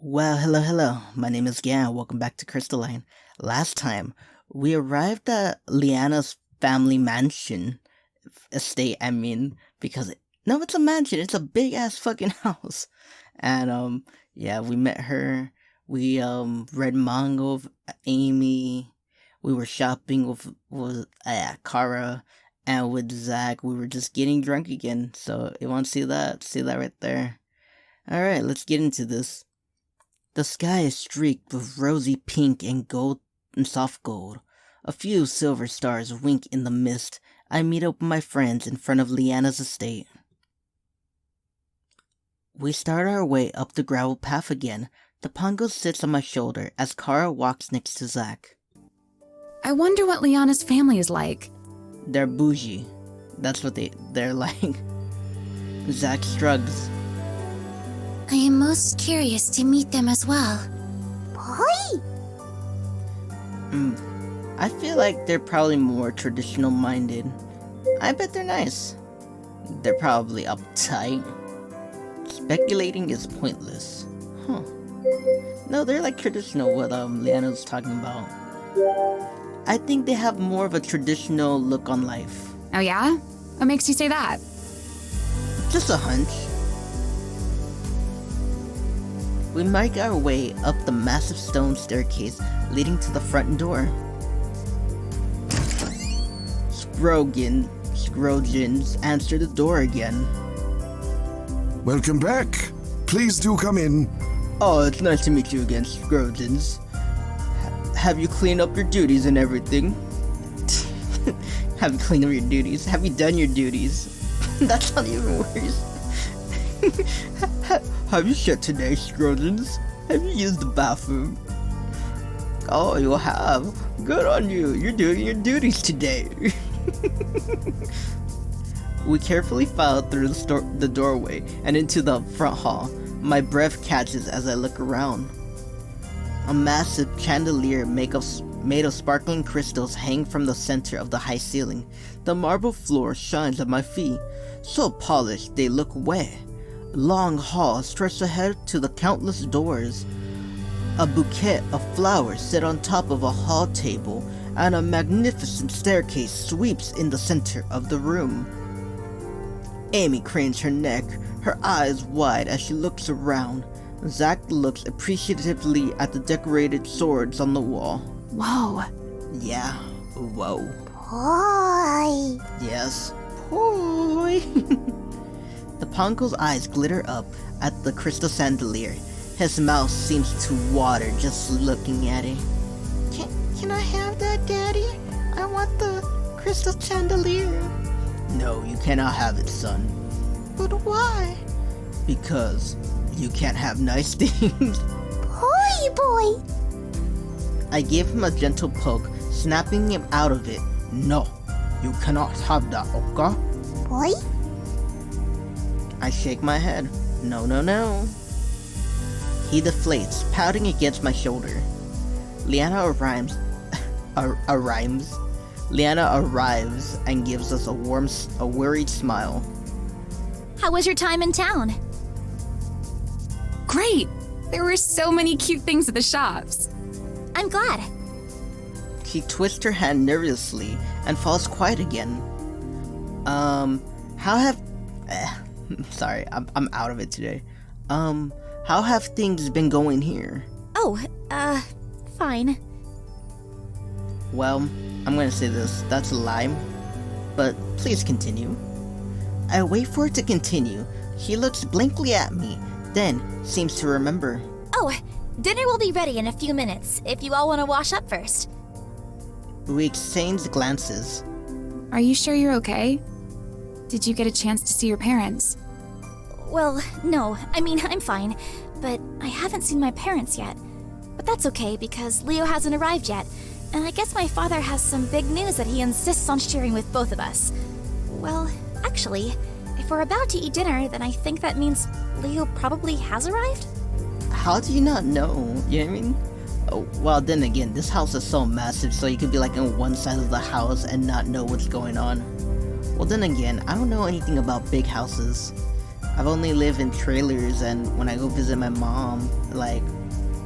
Well, hello. My name is Leanna. Welcome back to Crystalline. Last time, we arrived at Leanna's family mansion. Estate, I mean. Because, no, it's a mansion. It's a big-ass fucking house. And, yeah, we met her. We, read manga with Amy. We were shopping with Kara. And with Zach, we were just getting drunk again. So, you want to see that? See that right there? Alright, let's get into this. The sky is streaked with rosy pink and gold and soft gold. A few silver stars wink in the mist. I meet up with my friends in front of Leanna's estate. We start our way up the gravel path again. The pongo sits on my shoulder as Kara walks next to Zach. I wonder what Leanna's family is like. They're bougie. That's what they're like. Zach shrugs. I am most curious to meet them as well. Boy? I feel like they're probably more traditional minded. I bet they're nice. They're probably uptight. Speculating is pointless. Huh. No, they're like traditional, what Leanna was talking about. I think they have more of a traditional look on life. Oh yeah? What makes you say that? Just a hunch. We make our way up the massive stone staircase leading to the front door. Scrogins answer the door again. Welcome back. Please do come in. Oh, it's nice to meet you again, Scrogins. Have you cleaned up your duties and everything? Have you cleaned up your duties? Have you done your duties? That's not even worse. Have you shit today, Scrogins? Have you used the bathroom? Oh, you have. Good on you. You're doing your duties today. We carefully file through the doorway and into the front hall. My breath catches as I look around. A massive chandelier made of sparkling crystals hang from the center of the high ceiling. The marble floor shines at my feet, so polished they look wet. Long hall stretched ahead to the countless doors. A bouquet of flowers sit on top of a hall table, and a magnificent staircase sweeps in the center of the room. Amy cranes her neck, her eyes wide as she looks around. Zach looks appreciatively at the decorated swords on the wall. Whoa. Yeah, whoa. Boy. Yes, boy. The pongo's eyes glitter up at the crystal chandelier. His mouth seems to water just looking at it. Can I have that, Daddy? I want the crystal chandelier. No, you cannot have it, son. But why? Because you can't have nice things. Boy. I gave him a gentle poke, snapping him out of it. No, you cannot have that, okay? Boy? I shake my head. No. He deflates, pouting against my shoulder. Leanna arrives and gives us a worried smile. How was your time in town? Great! There were so many cute things at the shops. I'm glad. She twists her hand nervously and falls quiet again. Sorry, I'm out of it today. How have things been going here? Oh, fine. Well, I'm gonna say this, that's a lie, but please continue. I wait for her to continue. She looks blankly at me, then seems to remember. Oh, dinner will be ready in a few minutes, if you all want to wash up first. We exchange glances. Are you sure you're okay? Did you get a chance to see your parents? Well, no, I'm fine, but I haven't seen my parents yet. But that's okay, because Leo hasn't arrived yet, and I guess my father has some big news that he insists on sharing with both of us. Well, actually, if we're about to eat dinner, then I think that means Leo probably has arrived? How do you not know? You know what I mean? Oh, well, then again, this house is so massive, so you could be like on one side of the house and not know what's going on. Well, then again, I don't know anything about big houses. I've only lived in trailers, and when I go visit my mom, like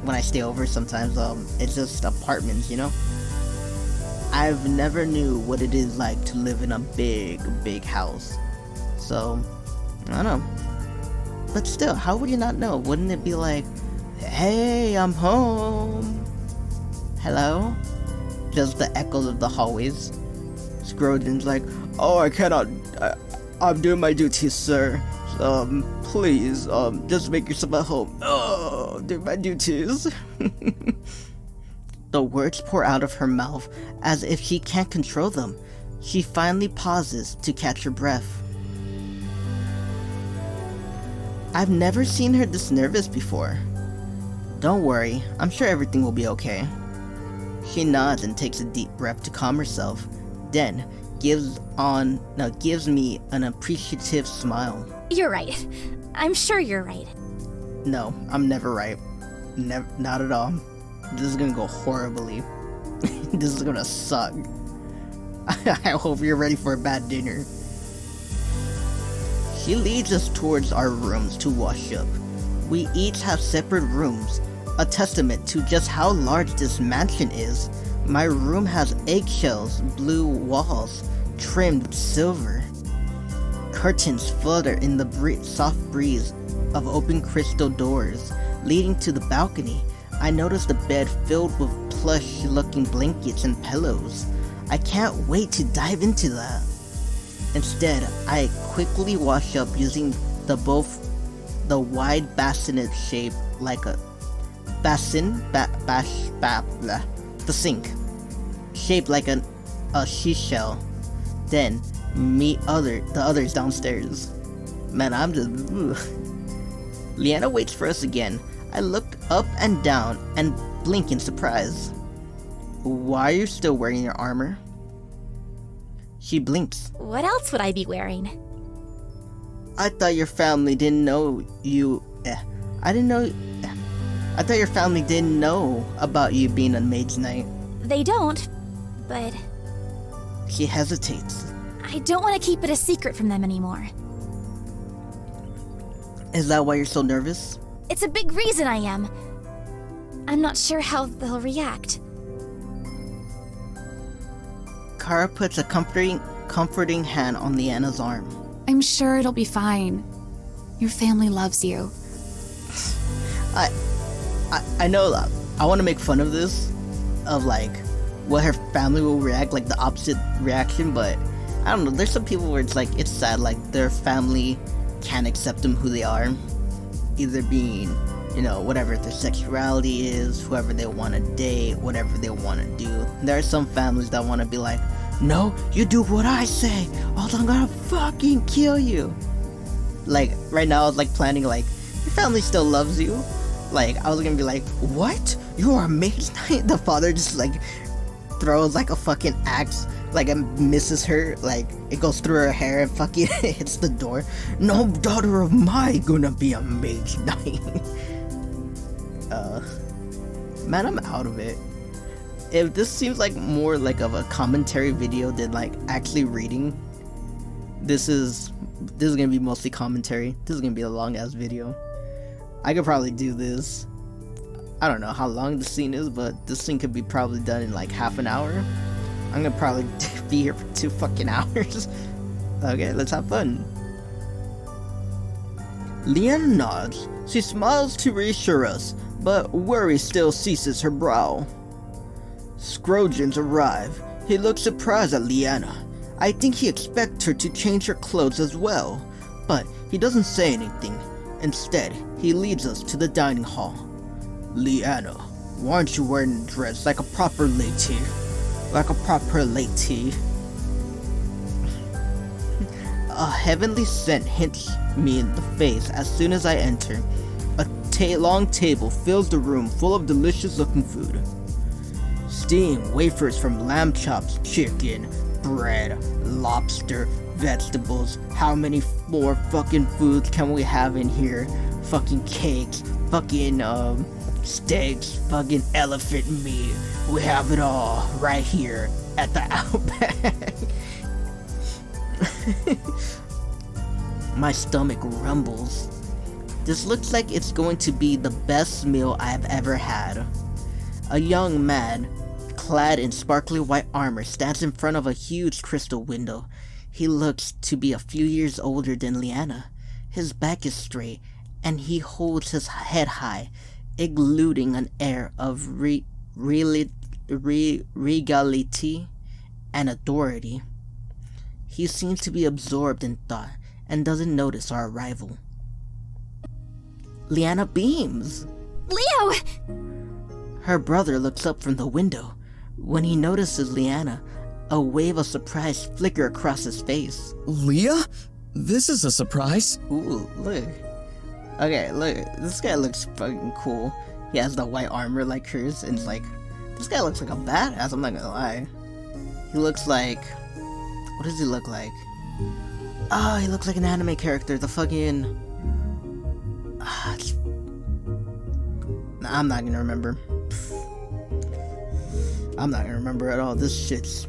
when I stay over sometimes, it's just apartments, you know? I've never knew what it is like to live in a big house. So, I don't know. But still, how would you not know? Wouldn't it be like, hey, I'm home? Hello? Just the echoes of the hallways. Scrogen's like, oh, I cannot, I'm doing my duties, sir. Please, just make yourself at home. Oh, do my duties. The words pour out of her mouth as if she can't control them. She finally pauses to catch her breath. I've never seen her this nervous before. Don't worry, I'm sure everything will be okay. She nods and takes a deep breath to calm herself, then gives me an appreciative smile. You're right. I'm sure you're right. No, I'm never right. Not at all. This is gonna go horribly. This is gonna suck. I hope you're ready for a bad dinner. She leads us towards our rooms to wash up. We each have separate rooms, a testament to just how large this mansion is. My room has eggshells, blue walls, trimmed with silver. Curtains flutter in the soft breeze of open crystal doors leading to the balcony. I notice the bed filled with plush-looking blankets and pillows. I can't wait to dive into that. Instead, I quickly wash up using the wide bassinet shape like a the sink, shaped like a seashell. Then meet the others downstairs. Man, I'm just. Ugh. Leanna waits for us again. I look up and down and blink in surprise. Why are you still wearing your armor? She blinks. What else would I be wearing? I thought your family didn't know you. I thought your family didn't know about you being a Mage-Knight. They don't, but She hesitates. I don't want to keep it a secret from them anymore. Is that why you're so nervous? It's a big reason I am. I'm not sure how they'll react. Kara puts a comforting hand on Leanna's arm. I'm sure it'll be fine. Your family loves you. I know that I want to make fun of this, of like what her family will react, like the opposite reaction, but I don't know, there's some people where it's like, it's sad, like their family can't accept them who they are, either being, you know, whatever their sexuality is, whoever they want to date, whatever they want to do. There are some families that want to be like, no, you do what I say, or I'm gonna fucking kill you. Like, right now I was like planning, like, your family still loves you. Like, I was gonna be like, what? You are a Mage-Knight? The father just like throws like a fucking axe, like, and misses her, like it goes through her hair and fucking hits the door. No daughter of mine gonna be a Mage-Knight. Man, I'm out of it. If this seems like more like of a commentary video than like actually reading, this is gonna be mostly commentary. This is gonna be a long ass video. I could probably do this. I don't know how long the scene is, but this thing could be probably done in like half an hour. I'm gonna probably be here for 2 fucking hours. Okay, let's have fun. Leanna nods. She smiles to reassure us, but worry still seizes her brow. Scrogens arrive. He looks surprised at Leanna. I think he expects her to change her clothes as well, but he doesn't say anything. Instead, he leads us to the dining hall. Leanna, why aren't you wearing a dress like a proper lady? Like a proper lady. A heavenly scent hits me in the face as soon as I enter. A long table fills the room full of delicious looking food. Steamed wafers from lamb chops, chicken, bread, lobster, vegetables. How many more fucking foods can we have in here? Fucking cakes, fucking steaks, fucking elephant meat. We have it all right here at the Outback. My stomach rumbles. This looks like it's going to be the best meal I've ever had. A young man, clad in sparkly white armor, stands in front of a huge crystal window. He looks to be a few years older than Leanna. His back is straight, and he holds his head high, exuding an air of regality and authority. He seems to be absorbed in thought and doesn't notice our arrival. Leanna beams. Leo! Her brother looks up from the window. When he notices Leanna, a wave of surprise flickers across his face. Leah? This is a surprise. Ooh, look. Okay, look. This guy looks fucking cool. He has the white armor like hers, and it's like, this guy looks like a badass, I'm not gonna lie. He looks like... What does he look like? Oh, he looks like an anime character. The fucking... I'm not gonna remember. I'm not gonna remember at all. This shit's...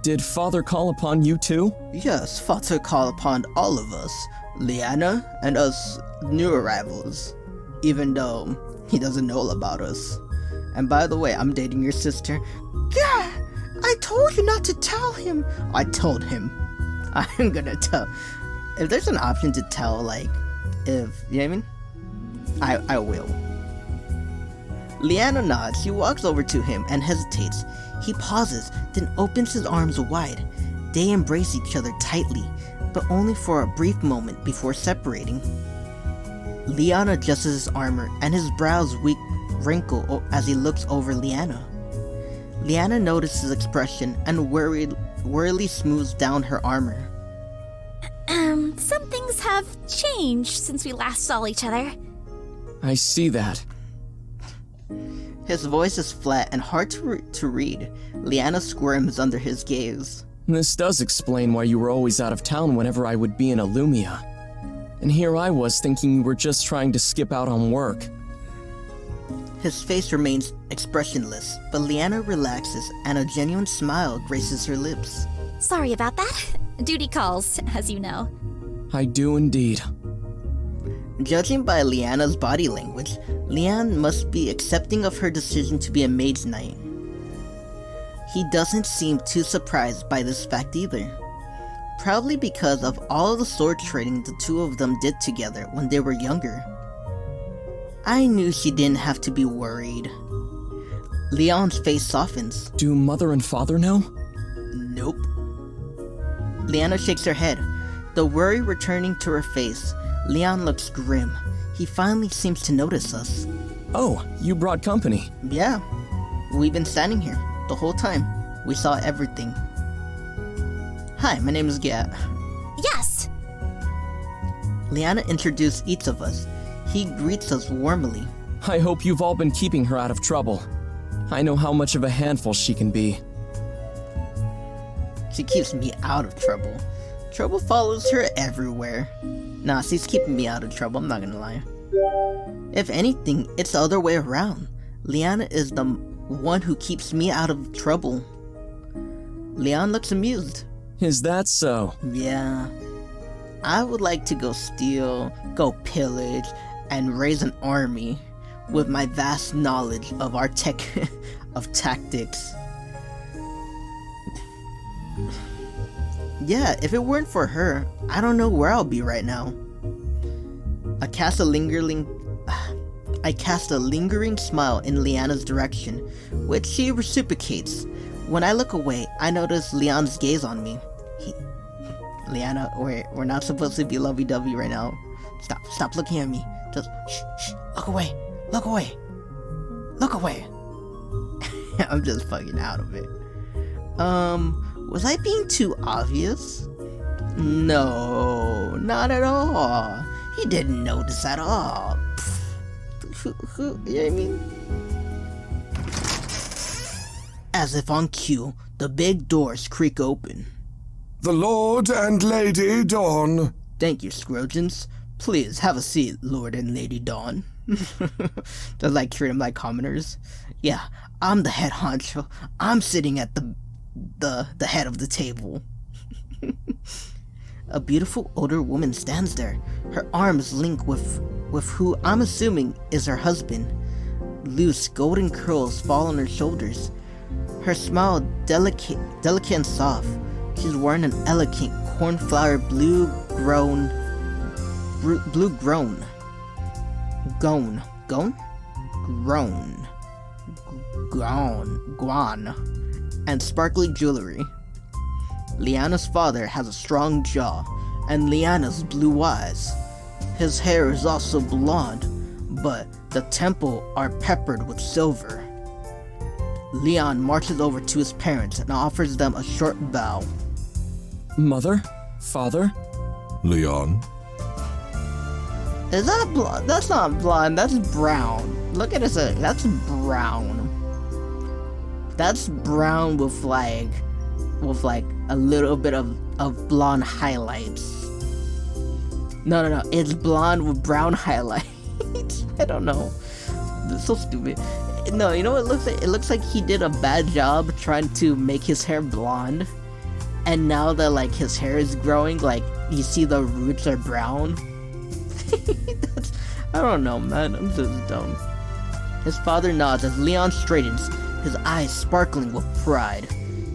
Did Father call upon you too? Yes, Father called upon all of us. Leanna and us new arrivals. Even though he doesn't know about us. And by the way, I'm dating your sister. Yeah, I told you not to tell him. I told him. I'm gonna tell. If there's an option to tell, like, if, you know what I mean? I will. Leanna nods. She walks over to him and hesitates. He pauses, then opens his arms wide. They embrace each other tightly, but only for a brief moment before separating. Leon adjusts his armor, and his brows wrinkle as he looks over Leanna. Leanna notices his expression and wearily smooths down her armor. Some things have changed since we last saw each other. I see that. His voice is flat and hard to read. Leanna squirms under his gaze. This does explain why you were always out of town whenever I would be in Illumia. And here I was thinking you were just trying to skip out on work. His face remains expressionless, but Leanna relaxes and a genuine smile graces her lips. Sorry about that. Duty calls, as you know. I do indeed. Judging by Leanna's body language, Leanne must be accepting of her decision to be a Mage-Knight. He doesn't seem too surprised by this fact either. Probably because of all the sword training the two of them did together when they were younger. I knew she didn't have to be worried. Leon's face softens. Do Mother and Father know? Nope. Leanna shakes her head, the worry returning to her face. Leon looks grim. He finally seems to notice us. Oh, you brought company. Yeah, we've been standing here the whole time. We saw everything. Hi, my name is Gat. Yes! Leanna introduced each of us. He greets us warmly. I hope you've all been keeping her out of trouble. I know how much of a handful she can be. She keeps me out of trouble. Trouble follows her everywhere. Nah, she's keeping me out of trouble, I'm not gonna lie. If anything, it's the other way around. Leanna is the one who keeps me out of trouble. Leon looks amused. Is that so? Yeah. I would like to go steal, go pillage, and raise an army with my vast knowledge of our of tactics. Yeah, if it weren't for her, I don't know where I'll be right now. I cast a lingering smile in Leanna's direction, which she reciprocates. When I look away, I notice Leon's gaze on me. Leanna, we're not supposed to be lovey-dovey right now. Stop looking at me. Just shh, look away, look away, look away. I'm just fucking out of it. Was I being too obvious? No, not at all. He didn't notice at all. You know what I mean? As if on cue, the big doors creak open. The Lord and Lady Dawn. Thank you, Scrogins. Please have a seat, Lord and Lady Dawn. Just like treat them like commoners. Yeah, I'm the head honcho. I'm sitting at the the head of the table. A beautiful older woman stands there, her arms linked with who I'm assuming is her husband. Loose golden curls fall on her shoulders. Her smile delicate and soft. She's wearing an elegant cornflower blue grown and sparkly jewelry. Leanna's father has a strong jaw and Leanna's blue eyes. His hair is also blonde, but the temples are peppered with silver. Leon marches over to his parents and offers them a short bow. Mother? Father? Leon? Is that blonde? That's not blonde, that's brown. Look at this, that's brown. That's brown with like a little bit of blonde highlights. No, it's blonde with brown highlights. I don't know. It's so stupid. No, you know what it looks like? It looks like he did a bad job trying to make his hair blonde. And now that like his hair is growing, like you see the roots are brown. I don't know, man. I'm just dumb. His father nods as Leon straightens, his eyes sparkling with pride.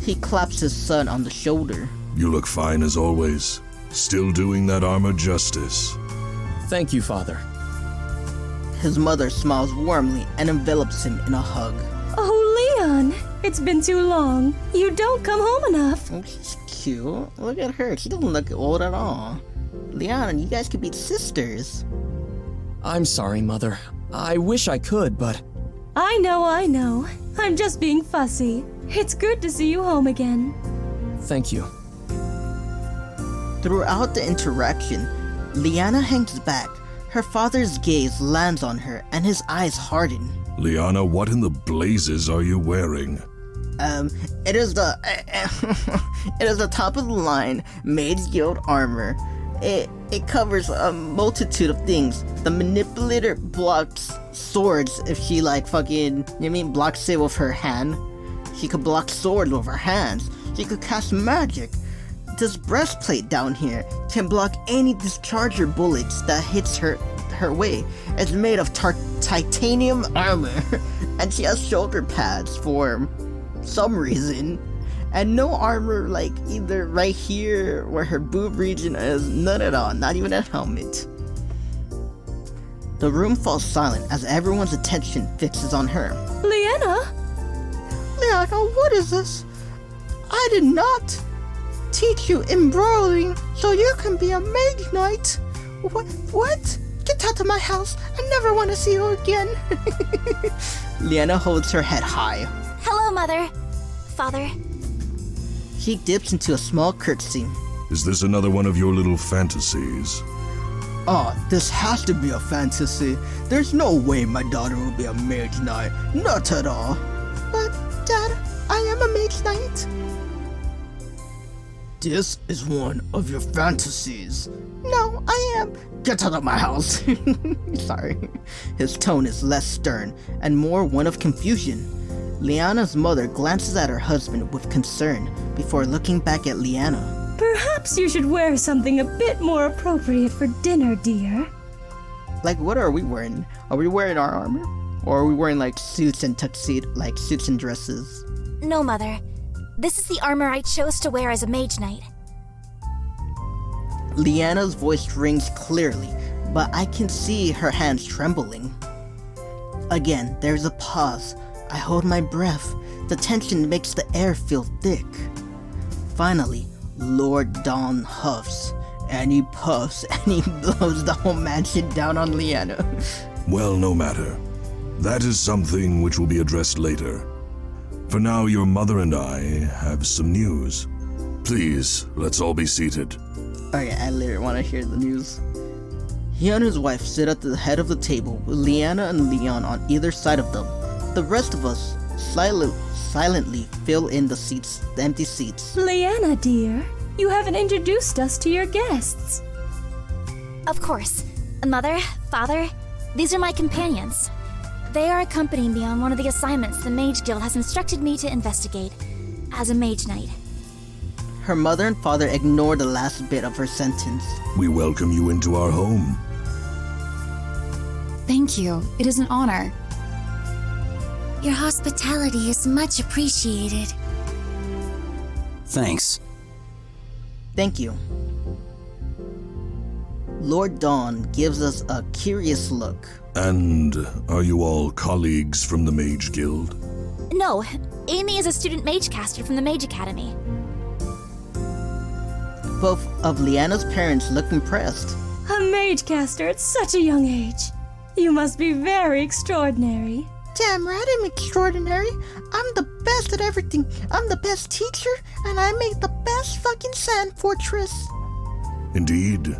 He claps his son on the shoulder. You look fine as always. Still doing that armor justice. Thank you, Father. His mother smiles warmly and envelops him in a hug. Oh, Leon, it's been too long. You don't come home enough. Oh, she's cute. Look at her. She doesn't look old at all. Leanna, you guys could be sisters. I'm sorry, Mother. I wish I could, but... I know. I'm just being fussy. It's good to see you home again. Thank you. Throughout the interaction, Leanna hangs back. Her father's gaze lands on her and his eyes harden. Leanna, what in the blazes are you wearing? It is the top of the line Mage Guild armor. It covers a multitude of things. The manipulator blocks swords if she blocks it with her hand. She could block swords with her hands. She could cast magic. This breastplate down here can block any discharger bullets that hits her way. It's made of titanium armor, and she has shoulder pads for some reason. And no armor like either right here where her boob region is, none at all, not even a helmet. The room falls silent as everyone's attention fixes on her. Leanna? Leanna, what is this? I did not teach you embroidering so you can be a Mage-Knight. What? Get out of my house. I never want to see you again. Leanna holds her head high. Hello, Mother. Father. She dips into a small curtsy. Is this another one of your little fantasies? Oh, this has to be a fantasy. There's no way my daughter will be a Mage-Knight. Not at all. But, Dad, I am a Mage-Knight. This is one of your fantasies. No, I am. Get out of my house. Sorry. His tone is less stern and more one of confusion. Leanna's mother glances at her husband with concern before looking back at Leanna. Perhaps you should wear something a bit more appropriate for dinner, dear. Like, what are we wearing? Are we wearing our armor? Or are we wearing, like, suits and tuxedo, like, suits and dresses? No, Mother. This is the armor I chose to wear as a Mage-Knight. Leanna's voice rings clearly, but I can see her hands trembling. Again, there's a pause. I hold my breath. The tension makes the air feel thick. Finally, Lord Dawn huffs, and he puffs, and he blows the whole mansion down on Leanna. Well, no matter. That is something which will be addressed later. For now, your mother and I have some news. Please, let's all be seated. Okay, I literally want to hear the news. He and his wife sit at the head of the table with Leanna and Leon on either side of them. The rest of us silently fill in the empty seats. Leanna, dear, you haven't introduced us to your guests. Of course. Mother, Father, these are my companions. They are accompanying me on one of the assignments the Mage Guild has instructed me to investigate. as a Mage-Knight. Her mother and father ignore the last bit of her sentence. We welcome you into our home. Thank you. It is an honor. Your hospitality is much appreciated. Thanks. Thank you. Lord Dawn gives us a curious look. And are you all colleagues from the Mage Guild? No, Amy is a student Mage-caster from the Mage Academy. Both of Leanna's parents look impressed. A Mage-caster at such a young age. You must be very extraordinary. Damn right I'm extraordinary. I'm the best at everything. I'm the best teacher, and I make the best fucking sand fortress. Indeed.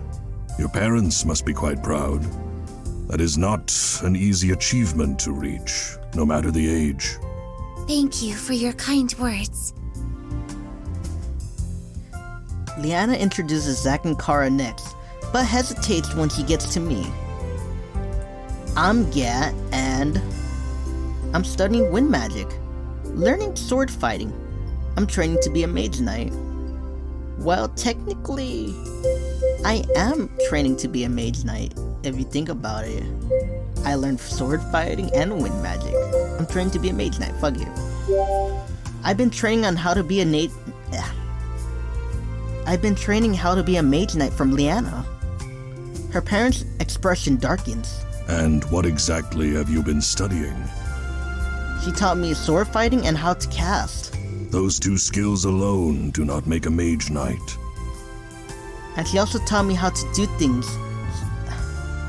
Your parents must be quite proud. That is not an easy achievement to reach, no matter the age. Thank you for your kind words. Leanna introduces Zack and Kara next, but hesitates when he gets to me. I'm Gat, and I'm studying wind magic, learning sword fighting. I'm training to be a Mage-Knight. Well, technically, I am training to be a Mage-Knight, if you think about it. I learned sword fighting and wind magic. I'm training to be a Mage-Knight, fuck you. I've been training how to be a Mage-Knight from Leanna. Her parents' expression darkens. And what exactly have you been studying? She taught me sword fighting and how to cast. Those two skills alone do not make a Mage-Knight. And she also taught me how to do things.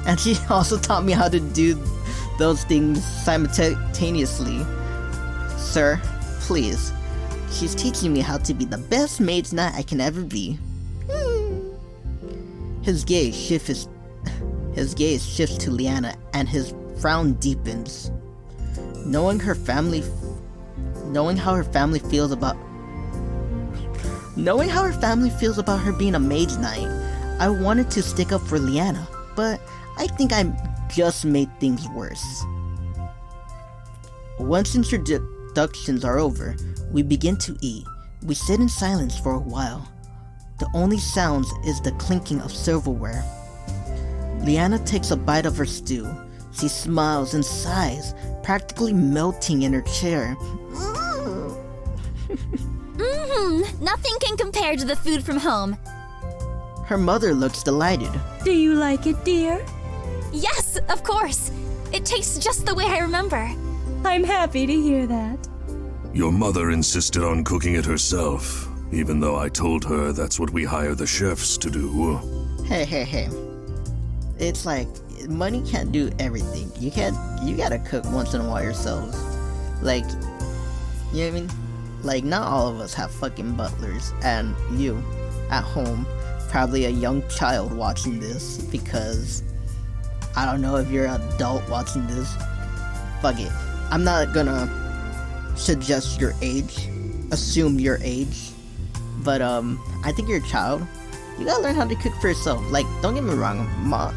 And she also taught me how to do those things simultaneously. Sir, please. She's teaching me how to be the best Mage-Knight I can ever be. His gaze shifts to Leanna, and his frown deepens. Knowing how her family feels about her being a Mage-Knight, I wanted to stick up for Leanna, but I think I just made things worse. Once introductions are over, we begin to eat. We sit in silence for a while. The only sounds is the clinking of silverware. Leanna takes a bite of her stew. She smiles and sighs, practically melting in her chair. Nothing can compare to the food from home. Her mother looks delighted. Do you like it, dear? Yes, of course. It tastes just the way I remember. I'm happy to hear that. Your mother insisted on cooking it herself, even though I told her that's what we hire the chefs to do. Hey. It's like, money can't do everything. You gotta cook once in a while yourselves. Like, you know what I mean? Like, not all of us have fucking butlers, and you, at home, probably a young child watching this, because I don't know if you're an adult watching this. Fuck it. I'm not gonna suggest your age, assume your age, but I think you're a child. You gotta learn how to cook for yourself. Like, don't get me wrong,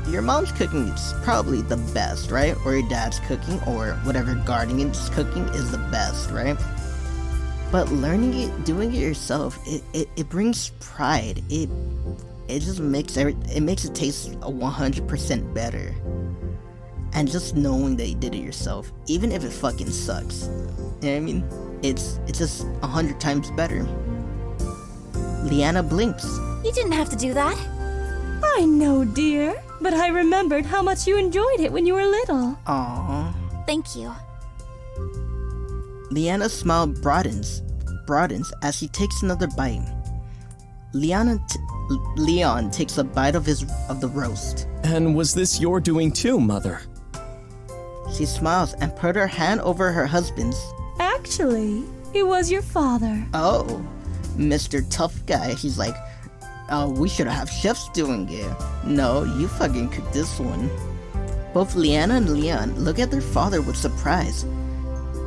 your mom's cooking is probably the best, right? Or your dad's cooking, or whatever guardian's cooking is the best, right? But learning it, doing it yourself, it brings pride. It just makes it makes it taste 100% better. And just knowing that you did it yourself, even if it fucking sucks, you know what I mean? It's just 100 times better. Leanna blinks. You didn't have to do that. I know, dear, but I remembered how much you enjoyed it when you were little. Aww. Thank you. Leanna's smile broadens as she takes another bite. Leon takes a bite of the roast. And was this your doing too, Mother? She smiles and put her hand over her husband's. Actually, it was your father. Oh, Mr. Tough Guy. He's like, oh, we should have chefs doing it. No, you fucking cooked this one. Both Leanna and Leon look at their father with surprise.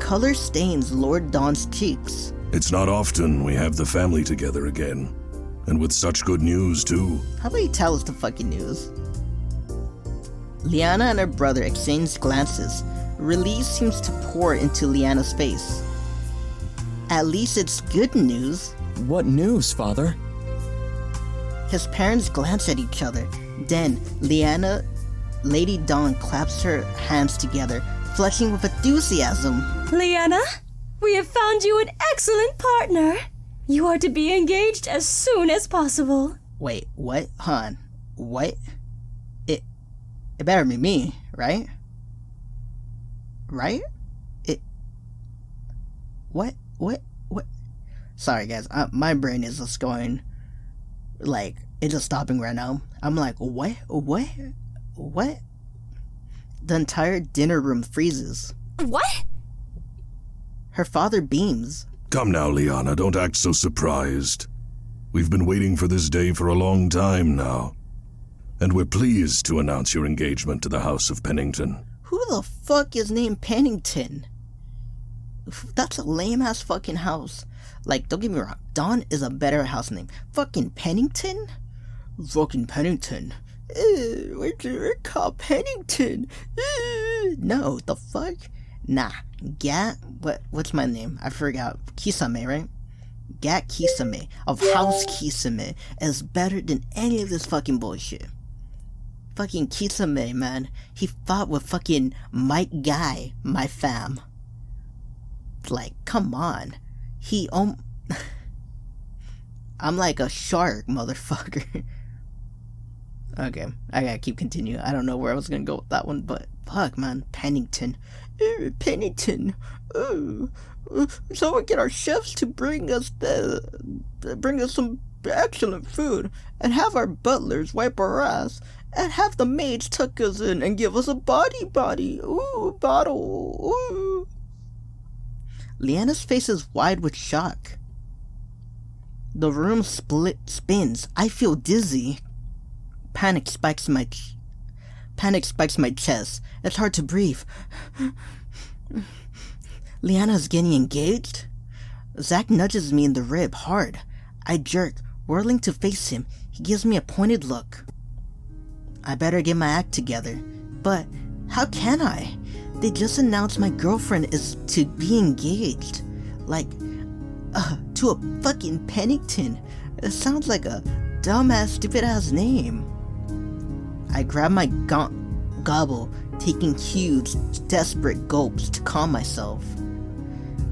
Color stains Lord Dawn's cheeks. It's not often we have the family together again. And with such good news, too. How about you tell us the fucking news? Leanna and her brother exchange glances. Relief seems to pour into Leanna's face. At least it's good news. What news, Father? His parents glance at each other. Then, Leanna, Lady Dawn claps her hands together, flushing with enthusiasm. Leanna, we have found you an excellent partner. You are to be engaged as soon as possible. Wait, what? Hon, what? It better be me, right? Right? What? Sorry guys, my brain is just going, like, it's just stopping right now. I'm like, what? The entire dinner room freezes. What? Her father beams. Come now, Leanna, don't act so surprised. We've been waiting for this day for a long time now. And we're pleased to announce your engagement to the House of Pennington. Who the fuck is named Pennington? That's a lame-ass fucking house. Like, don't get me wrong, Dawn is a better house name. Fucking Pennington? Fucking Pennington. We're called Pennington. No, the fuck? Nah, what's my name? I forgot. Kisame, right? Gat Kisame of House Kisame is better than any of this fucking bullshit. Fucking Kisame, man. He fought with fucking Mike Guy, my fam. Like, come on. I'm like a shark, motherfucker. Okay, I gotta keep continuing. I don't know where I was gonna go with that one, but fuck, man. Pennington. Pennington. So we get our chefs to bring us some excellent food, and have our butlers wipe our ass, and have the maids tuck us in and give us a body. Ooh, bottle. Ooh. Leanna's face is wide with shock. The room spins. I feel dizzy. Panic spikes my chest. It's hard to breathe. Leanna's getting engaged? Zach nudges me in the rib hard. I jerk, whirling to face him. He gives me a pointed look. I better get my act together. But how can I? They just announced my girlfriend is to be engaged. Like, to a fucking Pennington. It sounds like a dumbass, stupid-ass name. I grab my gobble, taking huge, desperate gulps to calm myself.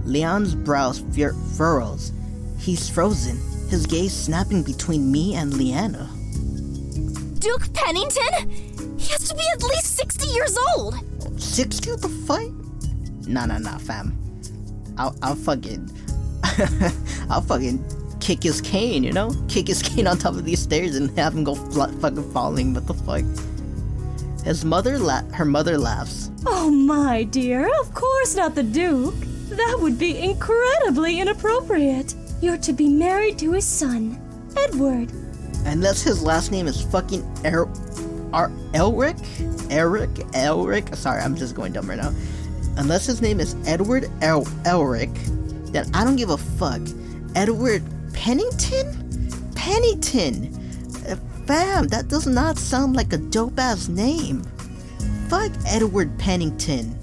Leon's brows furrows. He's frozen, his gaze snapping between me and Leanna. Duke Pennington? He has to be at least 60 years old! 60? What the fuck? Nah, fam. I'll fucking... I'll fucking kick his cane, you know? Kick his cane on top of these stairs and have him go fucking falling. What the fuck? Her mother laughs. Oh my dear, of course not the Duke. That would be incredibly inappropriate. You're to be married to his son, Edward. Unless his last name is fucking Elric? Sorry, I'm just going dumb right now. Unless his name is Edward Elric, then I don't give a fuck. Edward Pennington? Pennington! Fam, that does not sound like a dope-ass name. Fuck Edward Pennington.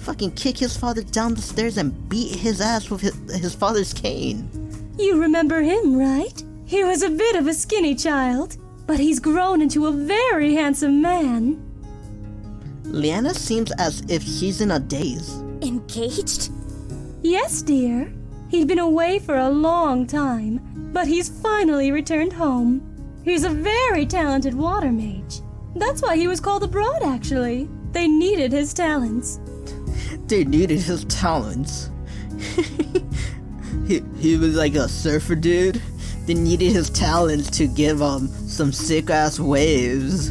Fucking kick his father down the stairs and beat his ass with his father's cane. You remember him, right? He was a bit of a skinny child, but he's grown into a very handsome man. Leanna seems as if she's in a daze. Engaged? Yes, dear. He'd been away for a long time, but he's finally returned home. He's a very talented water mage. That's why he was called abroad, actually. They needed his talents. They needed his talents. he was like a surfer dude. They needed his talents to give some sick ass waves.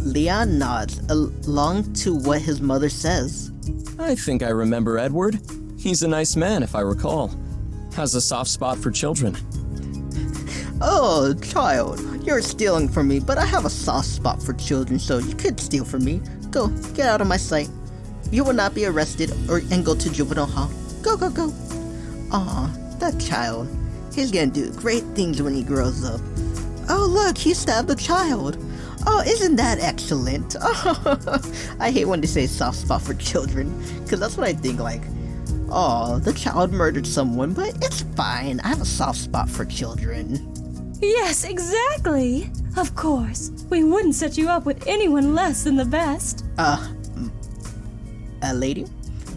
Leon nods along to what his mother says. I think I remember Edward. He's a nice man, if I recall. Has a soft spot for children. Oh, child, you're stealing from me, but I have a soft spot for children, so you could steal from me. Go, get out of my sight. You will not be arrested and go to juvenile hall. Go. Aw, that child. He's gonna do great things when he grows up. Oh, look, he stabbed a child. Oh, isn't that excellent? Oh, I hate when they say soft spot for children, because that's what I think, like, Oh, the child murdered someone, but it's fine. I have a soft spot for children. Yes, exactly. Of course, we wouldn't set you up with anyone less than the best. Lady,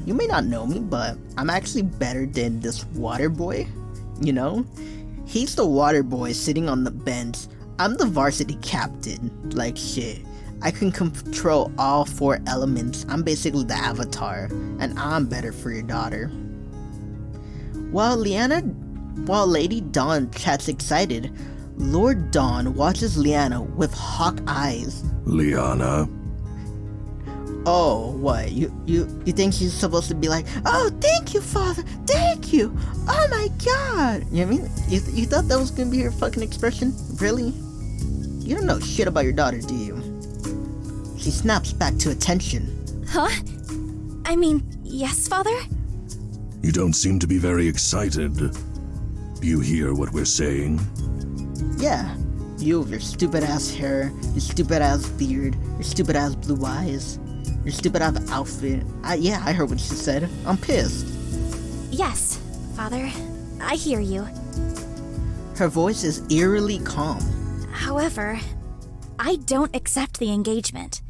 you may not know me, but I'm actually better than this water boy. You know? He's the water boy sitting on the bench. I'm the varsity captain. Like, shit. I can control all 4 elements. I'm basically the avatar, and I'm better for your daughter. While Lady Dawn chats excited, Lord Dawn watches Leanna with hawk eyes. Leanna? Oh, what? You think she's supposed to be like, oh, thank you, father, thank you, oh my god. You know what I mean? You thought that was gonna be her fucking expression? Really? You don't know shit about your daughter, do you? She snaps back to attention. Huh? I mean, yes, father? You don't seem to be very excited. Do you hear what we're saying? Yeah, you with your stupid ass hair, your stupid ass beard, your stupid ass blue eyes, your stupid ass outfit. Yeah, I heard what she said. I'm pissed. Yes, father. I hear you. Her voice is eerily calm. However, I don't accept the engagement.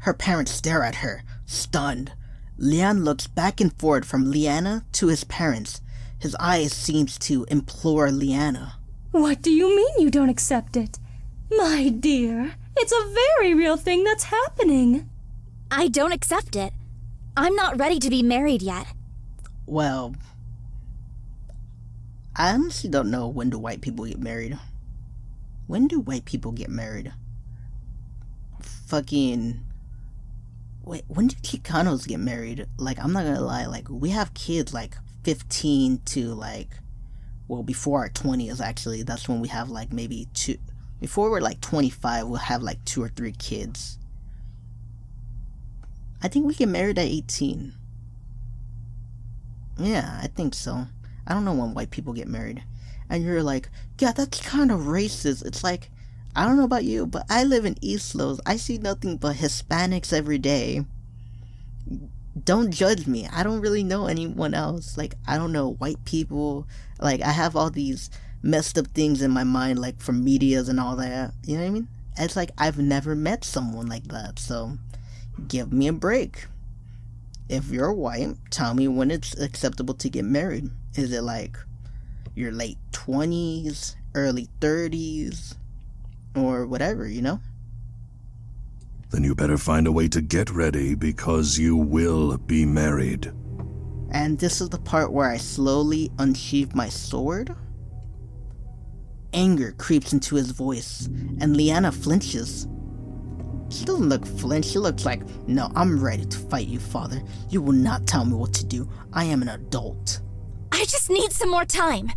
Her parents stare at her, stunned. Leon looks back and forth from Leanna to his parents. His eyes seems to implore Leanna. What do you mean you don't accept it? My dear, it's a very real thing that's happening. I don't accept it. I'm not ready to be married yet. Well, I honestly don't know when do white people get married. When do white people get married? Fucking... Wait, when do Chicanos get married? Like, I'm not gonna lie, like, we have kids, like, 15 to, like... Well, before our 20s, actually, that's when we have, like, maybe 2... Before we're, like, 25, we'll have, like, 2 or 3 kids. I think we get married at 18. Yeah, I think so. I don't know when white people get married. And you're like, yeah, that's kind of racist. It's like, I don't know about you, but I live in East Los. I see nothing but Hispanics every day. Don't judge me. I don't really know anyone else. Like, I don't know white people. Like, I have all these messed up things in my mind, like, from medias and all that. You know what I mean? It's like, I've never met someone like that. So, give me a break. If you're white, tell me when it's acceptable to get married. Is it like your late 20s, early 30s, or whatever, you know? Then you better find a way to get ready, because you will be married. And this is the part where I slowly unsheath my sword. Anger creeps into his voice, and Leanna flinches. She doesn't look flinched, she looks like, no, I'm ready to fight you, father. You will not tell me what to do. I am an adult. I just need some more time.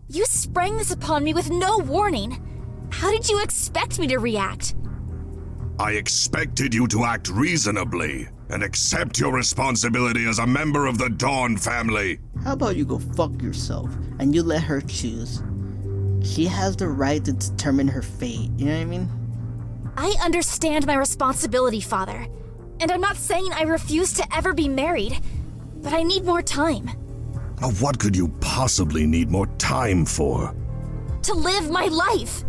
You sprang this upon me with no warning. How did you expect me to react? I expected you to act reasonably and accept your responsibility as a member of the Dawn family. How about you go fuck yourself and you let her choose? She has the right to determine her fate, you know what I mean? I understand my responsibility, father. And I'm not saying I refuse to ever be married, but I need more time. What could you possibly need more time for? To live my life!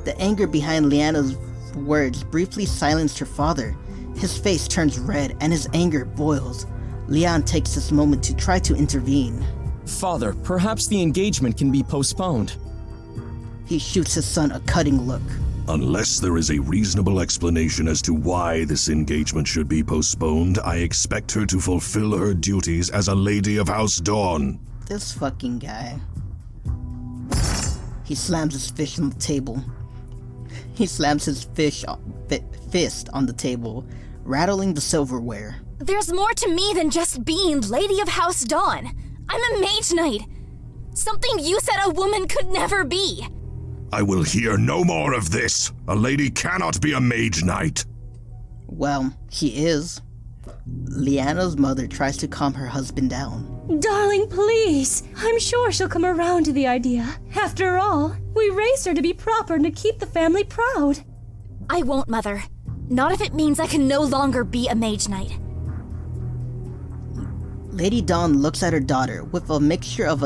The anger behind Leanna's words briefly silenced her father. His face turns red and his anger boils. Leon takes this moment to try to intervene. Father, perhaps the engagement can be postponed. He shoots his son a cutting look. Unless there is a reasonable explanation as to why this engagement should be postponed, I expect her to fulfill her duties as a lady of House Dawn. This fucking guy. He slams his fist on the table. He slams his fist on the table, rattling the silverware. There's more to me than just being Lady of House Dawn. I'm a Mage-Knight. Something you said a woman could never be. I will hear no more of this. A lady cannot be a Mage-Knight. Well, she is. Leanna's mother tries to calm her husband down. Darling, please. I'm sure she'll come around to the idea. After all, we raised her to be proper and to keep the family proud. I won't, Mother. Not if it means I can no longer be a Mage-Knight. Lady Dawn looks at her daughter with a mixture of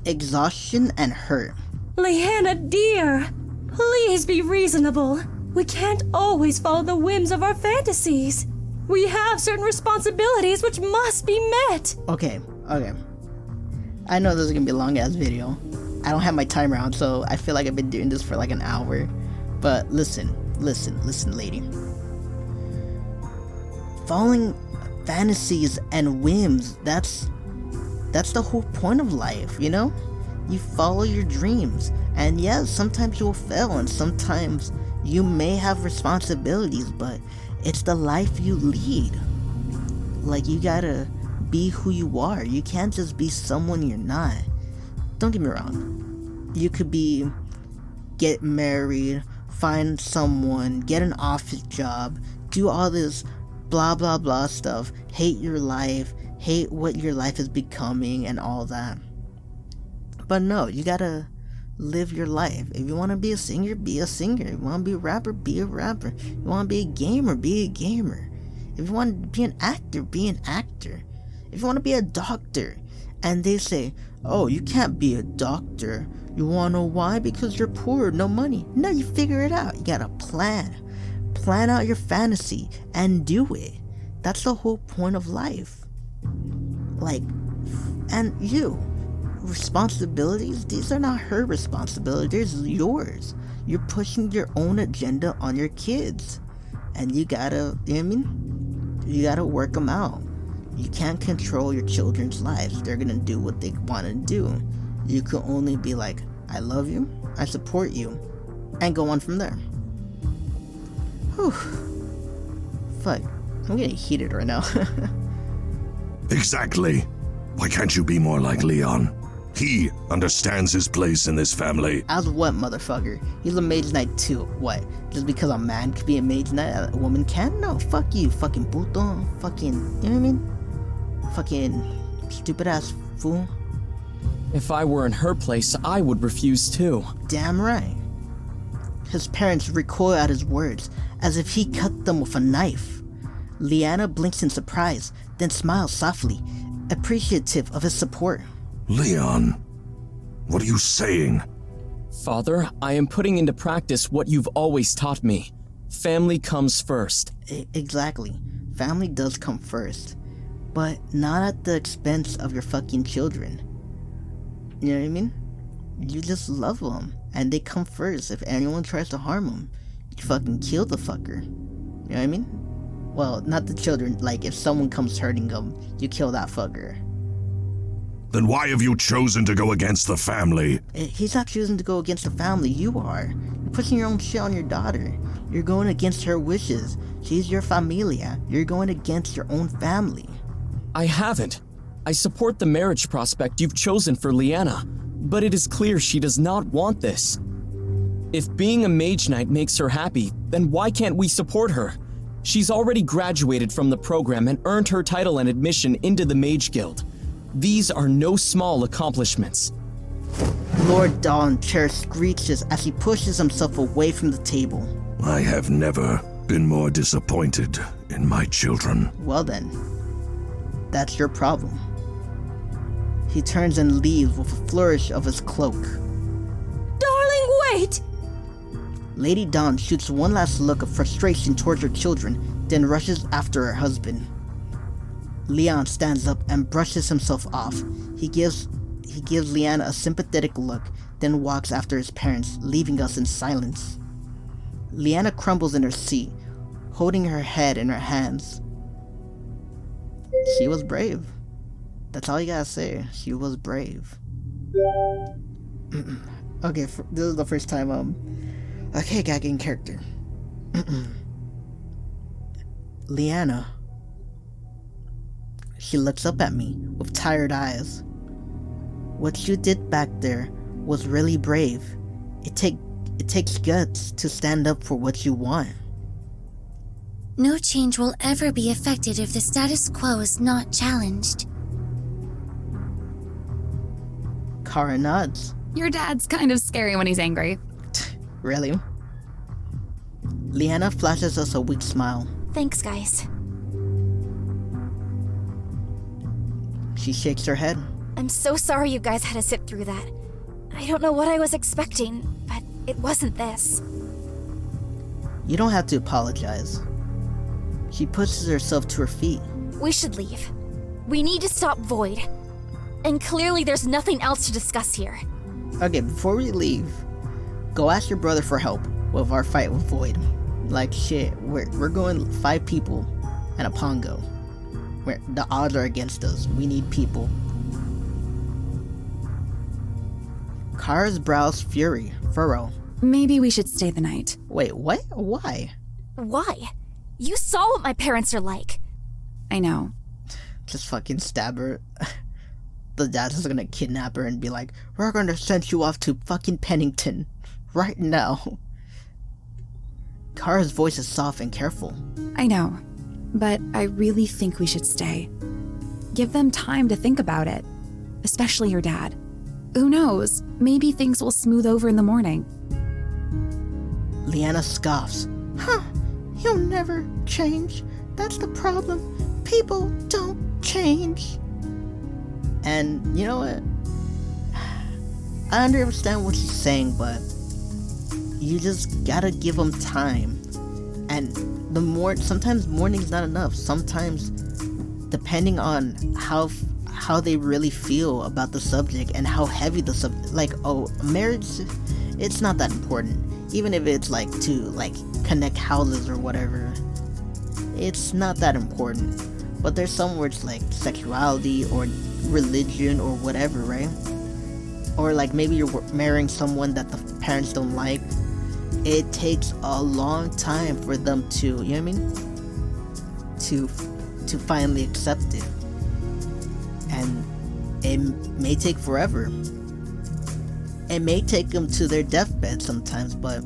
exhaustion and hurt. Leanna, dear, please be reasonable. We can't always follow the whims of our fantasies. We have certain responsibilities which must be met. Okay. I know this is gonna be a long ass video. I don't have my timer on, so I feel like I've been doing this for like an hour. But listen, lady. Following fantasies and whims, that's the whole point of life, you know? You follow your dreams, and yes, sometimes you'll fail, and sometimes you may have responsibilities, but it's the life you lead. Like, you gotta be who you are. You can't just be someone you're not. Don't get me wrong. You could get married, find someone, get an office job, do all this blah blah blah stuff, hate your life, hate what your life is becoming and all that. But no, you gotta live your life. If you want to be a singer, be a singer. If you want to be a rapper, be a rapper. If you want to be a gamer, be a gamer. If you want to be an actor, be an actor. If you want to be a doctor, and they say, oh, you can't be a doctor. You want to know why? Because you're poor, no money. No, you figure it out. You gotta plan out your fantasy and do it. That's the whole point of life. Like, and responsibilities, these are not her responsibilities, they're yours. You're pushing your own agenda on your kids, and you gotta, you know what I mean? You gotta work them out. You can't control your children's lives. They're gonna do what they want to do. You can only be like, I love you, I support you, and go on from there. Whew. Fuck, I'm getting heated right now. Exactly. Why can't you be more like Leon? He understands his place in this family. As what, motherfucker? He's a Mage-Knight too. What? Just because a man could be a Mage-Knight, a woman can't? No, fuck you, fucking puto. Fucking, you know what I mean? Fucking stupid ass fool. If I were in her place, I would refuse too. Damn right. His parents recoil at his words, as if he cut them with a knife. Leanna blinks in surprise, then smiles softly, appreciative of his support. Leon, what are you saying? Father, I am putting into practice what you've always taught me. Family comes first. Exactly. Family does come first. But not at the expense of your fucking children. You know what I mean? You just love them, and they come first. If anyone tries to harm them, you fucking kill the fucker. You know what I mean? Well, not the children, like if someone comes hurting them, you kill that fucker. Then why have you chosen to go against the family? He's not choosing to go against the family, you are. You're pushing your own shit on your daughter. You're going against her wishes. She's your familia. You're going against your own family. I haven't. I support the marriage prospect you've chosen for Leanna, but it is clear she does not want this. If being a Mage-Knight makes her happy, then why can't we support her? She's already graduated from the program and earned her title and admission into the Mage Guild. These are no small accomplishments. Lord Dawn chair screeches as he pushes himself away from the table. I have never been more disappointed in my children. Well then, that's your problem. He turns and leaves with a flourish of his cloak. Darling, wait! Lady Dawn shoots one last look of frustration towards her children, then rushes after her husband. Leon stands up and brushes himself off. He gives Leanna a sympathetic look, then walks after his parents, leaving us in silence. Leanna crumbles in her seat, holding her head in her hands. She was brave. That's all you gotta say. She was brave. Okay, this is the first time, okay, gotta get in character. Leanna. She looks up at me with tired eyes. What you did back there was really brave. It takes guts to stand up for what you want. No change will ever be effected if the status quo is not challenged. Kara nods. Your dad's kind of scary when he's angry. Really? Leanna flashes us a weak smile. Thanks, guys. She shakes her head. I'm so sorry you guys had to sit through that. I don't know what I was expecting, but it wasn't this. You don't have to apologize. She pushes herself to her feet. We should leave. We need to stop Void. And clearly there's nothing else to discuss here. Okay, before we leave, go ask your brother for help with our fight with Void. Like shit, we're going 5 people and a Pongo. The odds are against us. We need people. Kara's brows furrow. Maybe we should stay the night. Wait, what? Why? Why? You saw what my parents are like. I know. Just fucking stab her. The dad's just gonna kidnap her and be like, we're gonna send you off to fucking Pennington. Right now. Kara's voice is soft and careful. I know. But I really think we should stay. Give them time to think about it. Especially your dad. Who knows? Maybe things will smooth over in the morning. Leanna scoffs. Huh, he'll never change. That's the problem. People don't change. And you know what? I understand what she's saying, but you just gotta give them time. And sometimes morning's not enough. Sometimes, depending on how they really feel about the subject and how heavy the subject, like, marriage, it's not that important. Even if it's like to like connect houses or whatever, it's not that important. But there's some words like sexuality or religion or whatever, right? Or like maybe you're marrying someone that the parents don't like. It takes a long time for them to, you know what I mean? To finally accept it. And it may take forever. It may take them to their deathbed sometimes, but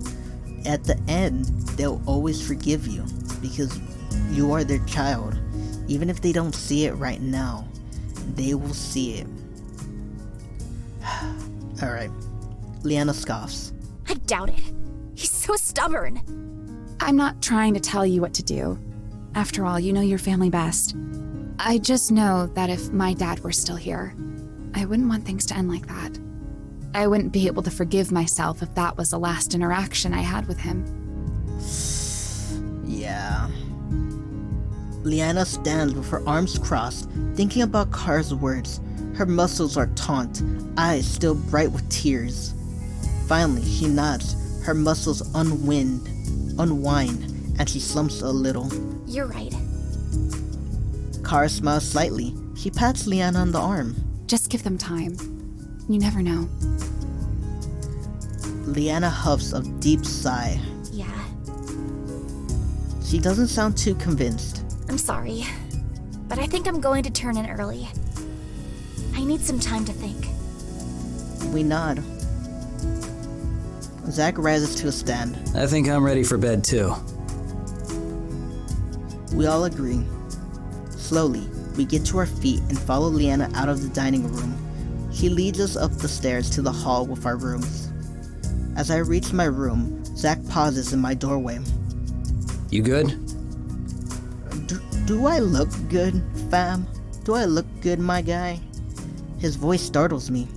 at the end, they'll always forgive you because you are their child. Even if they don't see it right now, they will see it. Alright. Leanna scoffs. I doubt it. He's so stubborn. I'm not trying to tell you what to do. After all, you know your family best. I just know that if my dad were still here, I wouldn't want things to end like that. I wouldn't be able to forgive myself if that was the last interaction I had with him. Yeah. Leanna stands with her arms crossed, thinking about Kara's words. Her muscles are taut, eyes still bright with tears. Finally, she nods, her muscles unwind, and she slumps a little. You're right. Kara smiles slightly. She pats Leanna on the arm. Just give them time. You never know. Leanna huffs a deep sigh. Yeah. She doesn't sound too convinced. I'm sorry, but I think I'm going to turn in early. I need some time to think. We nod. Zach rises to a stand. I think I'm ready for bed too. We all agree. Slowly, we get to our feet and follow Leanna out of the dining room. She leads us up the stairs to the hall with our rooms. As I reach my room, Zach pauses in my doorway. You good? Do I look good, fam? Do I look good, my guy? His voice startles me.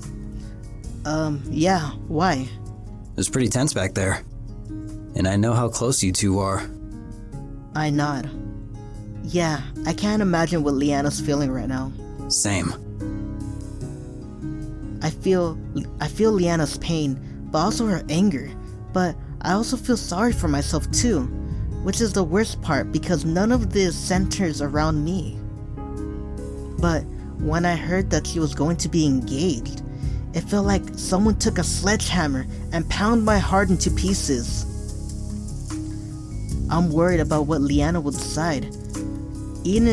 Yeah, why? It's pretty tense back there. And I know how close you two are. I nod. Yeah, I can't imagine what Leanna's feeling right now. Same. I feel Leanna's pain, but also her anger. But I also feel sorry for myself too, which is the worst part because none of this centers around me. But when I heard that she was going to be engaged, it felt like someone took a sledgehammer and pounded my heart into pieces. I'm worried about what Leanna will decide. Even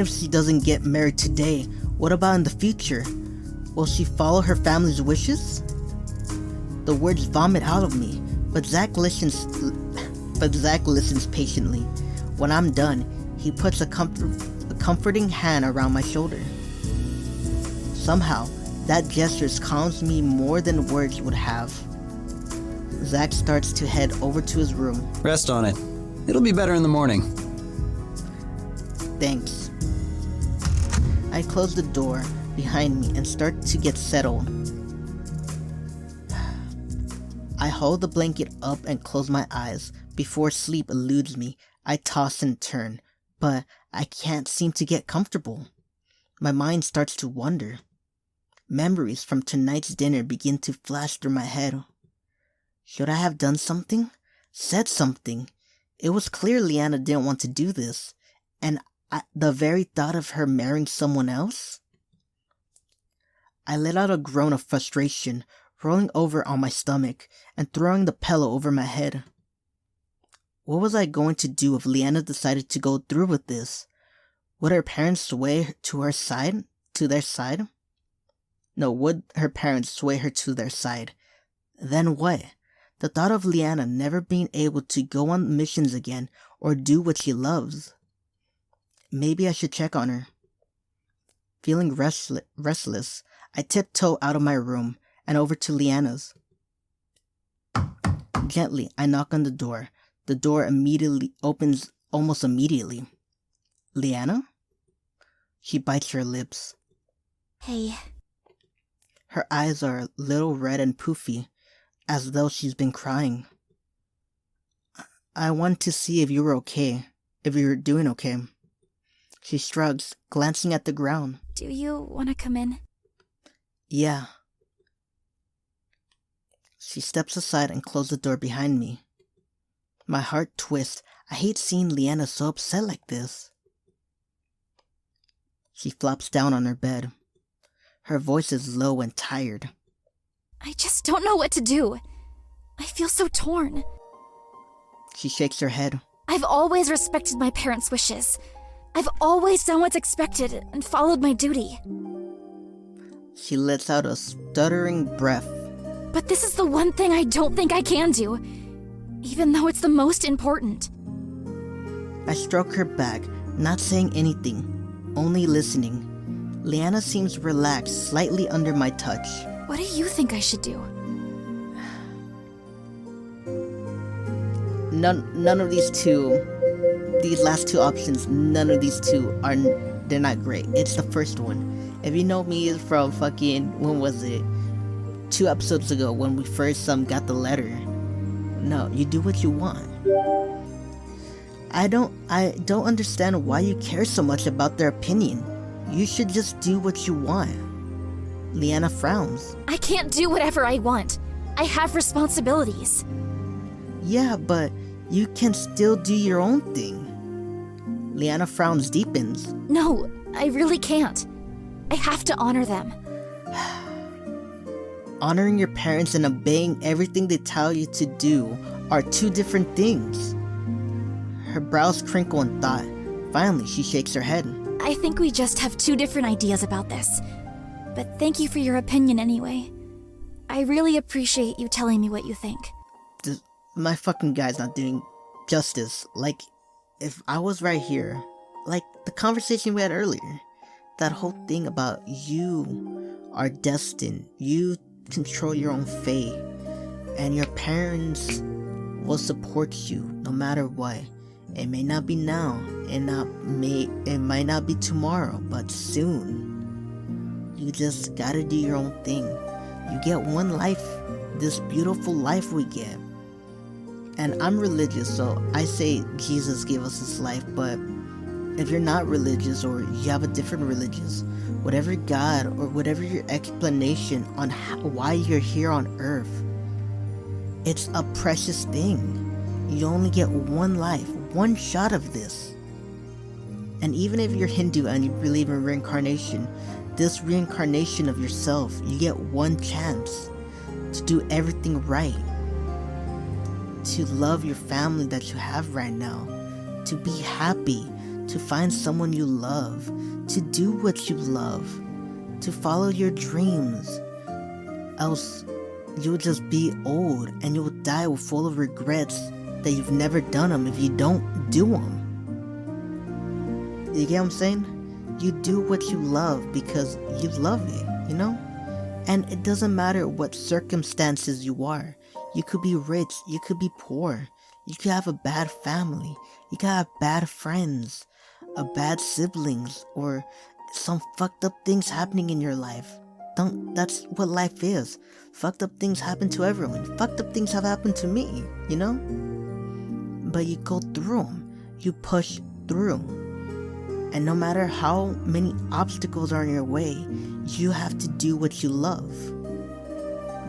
if she doesn't get married today, what about in the future? Will she follow her family's wishes? The words vomit out of me, but Zach listens patiently. When I'm done, he puts a comforting hand around my shoulder. Somehow, that gesture calms me more than words would have. Zach starts to head over to his room. Rest on it. It'll be better in the morning. Thanks. I close the door behind me and start to get settled. I hold the blanket up and close my eyes. Before sleep eludes me, I toss and turn, but I can't seem to get comfortable. My mind starts to wander. Memories from tonight's dinner begin to flash through my head. Should I have done something? Said something? It was clear Leanna didn't want to do this, and the very thought of her marrying someone else? I let out a groan of frustration, rolling over on my stomach and throwing the pillow over my head. What was I going to do if Leanna decided to go through with this? Would her parents sway to her side? To their side? No, would her parents sway her to their side? Then what? The thought of Leanna never being able to go on missions again or do what she loves. Maybe I should check on her. Feeling restless, I tiptoe out of my room and over to Leanna's. Gently, I knock on the door. The door immediately opens almost immediately. Leanna? She bites her lips. Hey. Her eyes are a little red and poofy, as though she's been crying. I want to see if you were okay, if you're doing okay. She shrugs, glancing at the ground. Do you want to come in? Yeah. She steps aside and closes the door behind me. My heart twists. I hate seeing Leanna so upset like this. She flops down on her bed. Her voice is low and tired. I just don't know what to do. I feel so torn. She shakes her head. I've always respected my parents' wishes. I've always done what's expected and followed my duty. She lets out a stuttering breath. But this is the one thing I don't think I can do, even though it's the most important. I stroke her back, not saying anything, only listening. Leanna seems relaxed, slightly under my touch. What do you think I should do? None of these last two options, none of these two they're not great. It's the first one. If you know me from fucking, when was it? 2 episodes ago when we first got the letter. No, you do what you want. I don't understand why you care so much about their opinion. You should just do what you want. Leanna frowns. I can't do whatever I want. I have responsibilities. Yeah, but you can still do your own thing. Leanna frowns deepens. No, I really can't. I have to honor them. Honoring your parents and obeying everything they tell you to do are 2 different things. Her brows crinkle in thought. Finally, she shakes her head. I think we just have 2 different ideas about this. But thank you for your opinion anyway. I really appreciate you telling me what you think. My fucking guy's not doing justice. Like, if I was right here, like the conversation we had earlier, that whole thing about you are destined, you control your own fate, and your parents will support you no matter what. It may not be now, it might not be tomorrow, but soon. You just gotta do your own thing. You get one life, this beautiful life we get. And I'm religious, so I say Jesus gave us this life, but if you're not religious or you have a different religious, whatever God or whatever your explanation on why you're here on earth, it's a precious thing. You only get one life, one shot of this. And even if you're Hindu and you believe in reincarnation, this reincarnation of yourself, you get one chance to do everything right. To love your family that you have right now. To be happy. To find someone you love. To do what you love. To follow your dreams. Else, you'll just be old and you'll die full of regrets that you've never done them if you don't do them. You get what I'm saying? You do what you love because you love it, you know? And it doesn't matter what circumstances you are. You could be rich, you could be poor, you could have a bad family, you could have bad friends, bad siblings, or some fucked up things happening in your life. That's what life is. Fucked up things happen to everyone. Fucked up things have happened to me, you know? But you go through them. You push through. And no matter how many obstacles are in your way, you have to do what you love.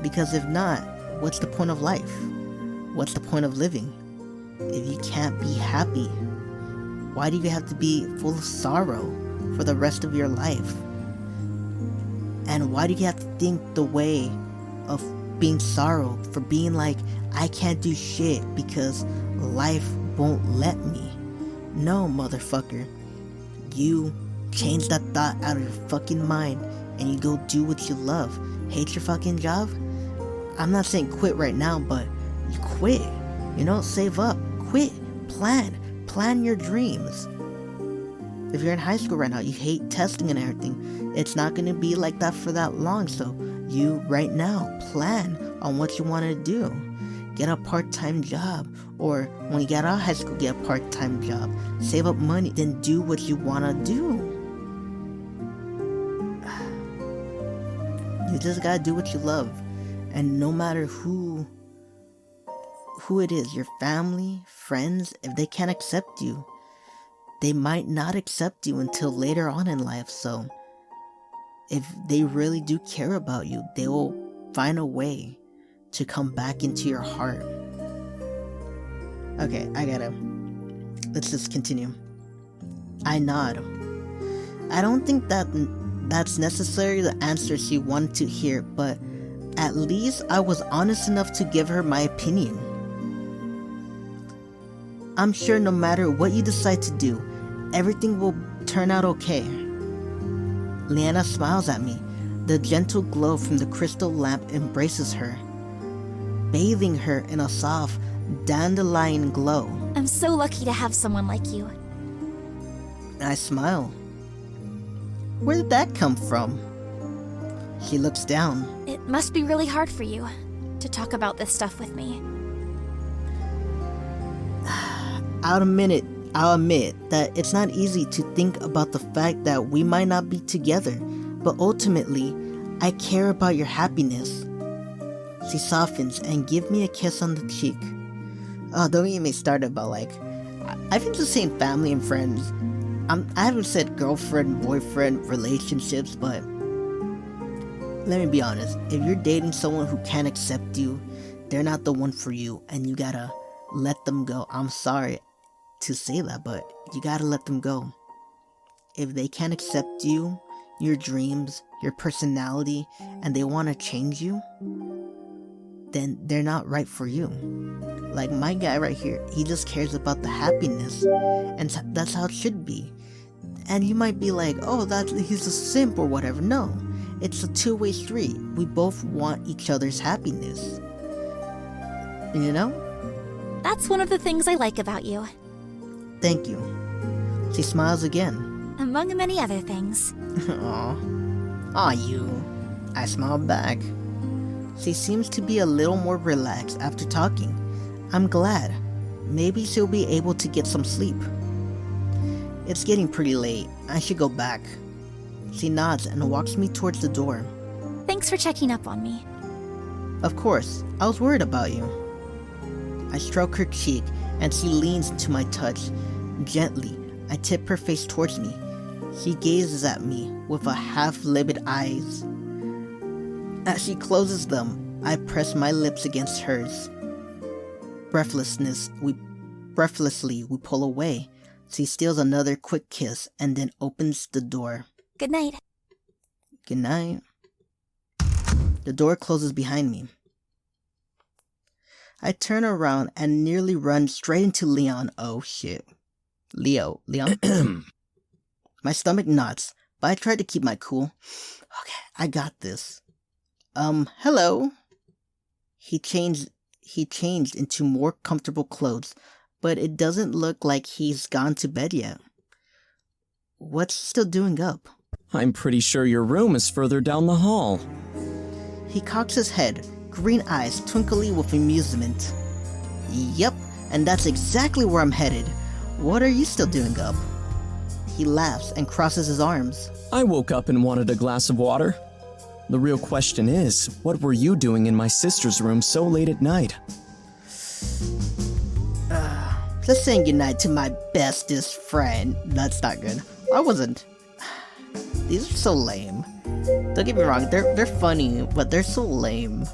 Because if not, what's the point of life? What's the point of living? If you can't be happy, why do you have to be full of sorrow for the rest of your life? And why do you have to think the way of being sorrow for being like, I can't do shit because life won't let me? No, motherfucker. You change that thought out of your fucking mind and you go do what you love. Hate your fucking job? I'm not saying quit right now, but you quit. You know, save up, quit, plan your dreams. If you're in high school right now, you hate testing and everything, it's not going to be like that for that long. So you right now plan on what you want to do. Get a part-time job, or when you get out of high school, get a part-time job. Save up money, then do what you want to do. You just gotta do what you love. And no matter who it is, your family, friends, if they can't accept you, they might not accept you until later on in life. So if they really do care about you, they will find a way to come back into your heart. Okay, let's just continue. I nod. I don't think that's necessarily the answer she wanted to hear, but at least I was honest enough to give her my opinion. I'm sure no matter what you decide to do, everything will turn out okay. Leanna smiles at me. The gentle glow from the crystal lamp embraces her, bathing her in a soft, dandelion glow. I'm so lucky to have someone like you. I smile. Where did that come from? She looks down. It must be really hard for you to talk about this stuff with me. I'll admit that it's not easy to think about the fact that we might not be together, but ultimately, I care about your happiness. She softens and gives me a kiss on the cheek. Oh, don't get me started about I've been just saying family and friends. I haven't said girlfriend, boyfriend, relationships, but let me be honest. If you're dating someone who can't accept you, they're not the one for you, and you gotta let them go. I'm sorry to say that, but you gotta let them go. If they can't accept you, your dreams, your personality, and they want to change you, then they're not right for you. Like my guy right here, he just cares about the happiness, and that's how it should be. And you might be like, oh, he's a simp or whatever. No, it's a two-way street. We both want each other's happiness. You know? That's one of the things I like about you. Thank you. She smiles again. Among many other things. Aw, you. I smile back. She seems to be a little more relaxed after talking. I'm glad. Maybe she'll be able to get some sleep. It's getting pretty late. I should go back. She nods and walks me towards the door. Thanks for checking up on me. Of course. I was worried about you. I stroke her cheek and she leans into my touch. Gently, I tip her face towards me. She gazes at me with a half-lidded eyes. As she closes them, I press my lips against hers. Breathlessly, we pull away. She steals another quick kiss and then opens the door. Good night. Good night. The door closes behind me. I turn around and nearly run straight into Leon. Oh shit. Leon? My stomach knots, but I try to keep my cool. Okay, I got this. Hello? He changed into more comfortable clothes, but it doesn't look like he's gone to bed yet. What's he still doing up? I'm pretty sure your room is further down the hall. He cocks his head, green eyes twinkly with amusement. Yep, and that's exactly where I'm headed. What are you still doing up? He laughs and crosses his arms. I woke up and wanted a glass of water. The real question is, what were you doing in my sister's room so late at night? Just saying goodnight to my bestest friend. That's not good. I wasn't. These are so lame. Don't get me wrong, they're funny, but they're so lame.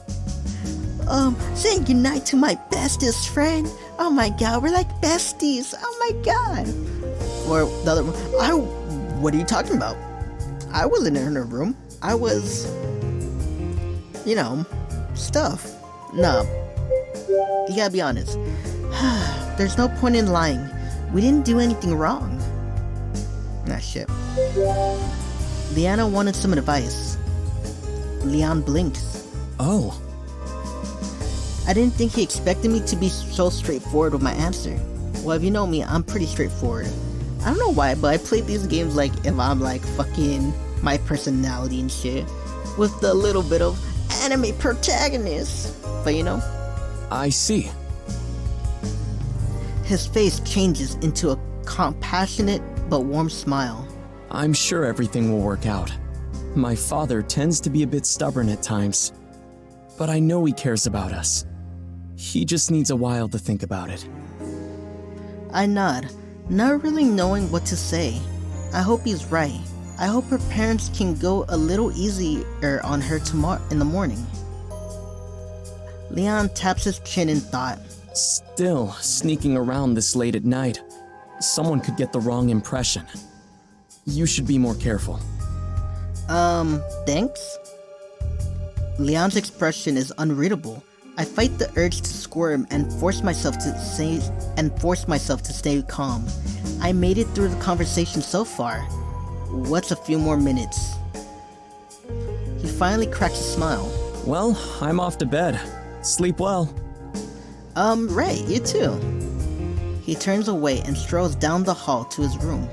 Saying goodnight to my bestest friend. Oh my god, we're like besties. Oh my god. Or the other one, what are you talking about? I wasn't in her room. I was, stuff. No. You gotta be honest. There's no point in lying. We didn't do anything wrong. Nah, shit. Leanna wanted some advice. Leon blinks. Oh. I didn't think he expected me to be so straightforward with my answer. Well, if you know me, I'm pretty straightforward. I don't know why, but I play these games like if I'm like fucking my personality and shit. With the little bit of anime protagonist. But I see. His face changes into a compassionate but warm smile. I'm sure everything will work out. My father tends to be a bit stubborn at times, but I know he cares about us. He just needs a while to think about it. I nod, not really knowing what to say. I hope he's right. I hope her parents can go a little easier on her tomorrow in the morning. Leon taps his chin in thought. Still, sneaking around this late at night, someone could get the wrong impression. You should be more careful. Thanks? Leon's expression is unreadable. I fight the urge to squirm and force myself to stay calm. I made it through the conversation so far. What's a few more minutes? He finally cracks a smile. Well, I'm off to bed. Sleep well. Right, you too. He turns away and strolls down the hall to his room.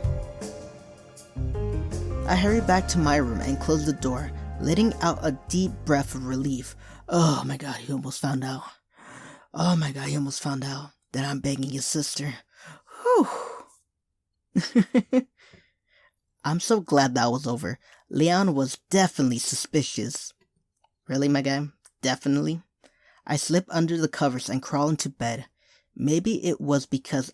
I hurry back to my room and close the door, letting out a deep breath of relief. Oh my god, he almost found out. Oh my god, he almost found out that I'm begging his sister. Whew. I'm so glad that was over. Leon was definitely suspicious. Really, my guy? Definitely? I slip under the covers and crawl into bed. Maybe it was because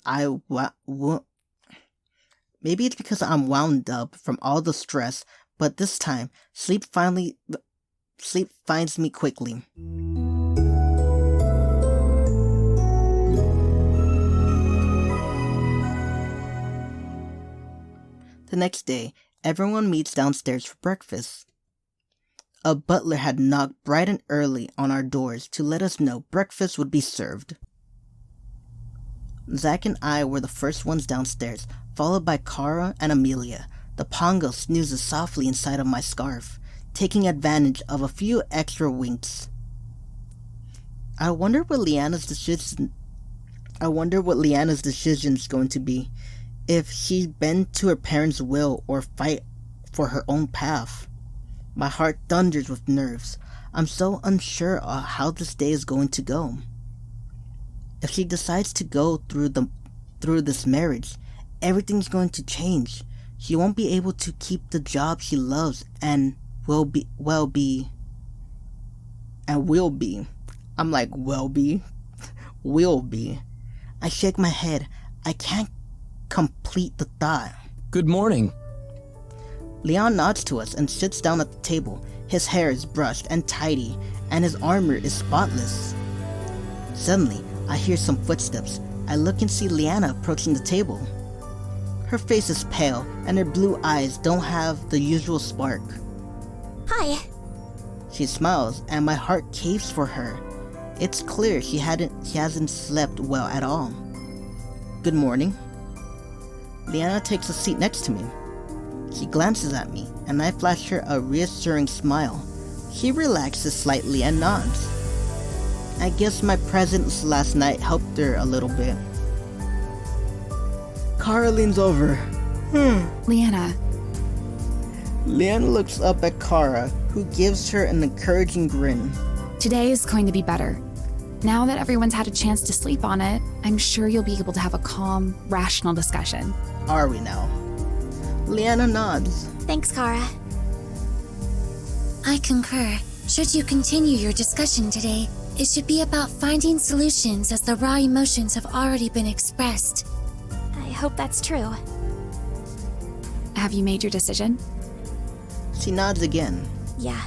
Maybe it's because I'm wound up from all the stress, but this time, sleep finds me quickly. The next day, everyone meets downstairs for breakfast. A butler had knocked bright and early on our doors to let us know breakfast would be served. Zach and I were the first ones downstairs, followed by Kara and Amelia. The Pongo snoozes softly inside of my scarf, taking advantage of a few extra winks. I wonder what Leanna's decision's going to be. If she'd bend to her parents' will or fight for her own path. My heart thunders with nerves. I'm so unsure of how this day is going to go. If she decides to go through this marriage, everything's going to change. She won't be able to keep the job she loves and will be. I'm like, will be. I shake my head. I can't complete the thought. Good morning. Leon nods to us and sits down at the table. His hair is brushed and tidy, and his armor is spotless. Suddenly, I hear some footsteps. I look and see Leanna approaching the table. Her face is pale, and her blue eyes don't have the usual spark. Hi. She smiles, and my heart caves for her. It's clear she hasn't slept well at all. Good morning. Leanna takes a seat next to me. She glances at me, and I flash her a reassuring smile. She relaxes slightly and nods. I guess my presence last night helped her a little bit. Kara leans over. Leanna. Leanna looks up at Kara, who gives her an encouraging grin. Today is going to be better. Now that everyone's had a chance to sleep on it, I'm sure you'll be able to have a calm, rational discussion. Are we now? Leanna nods. Thanks, Kara. I concur. Should you continue your discussion today, it should be about finding solutions as the raw emotions have already been expressed. I hope that's true. Have you made your decision? She nods again. Yeah.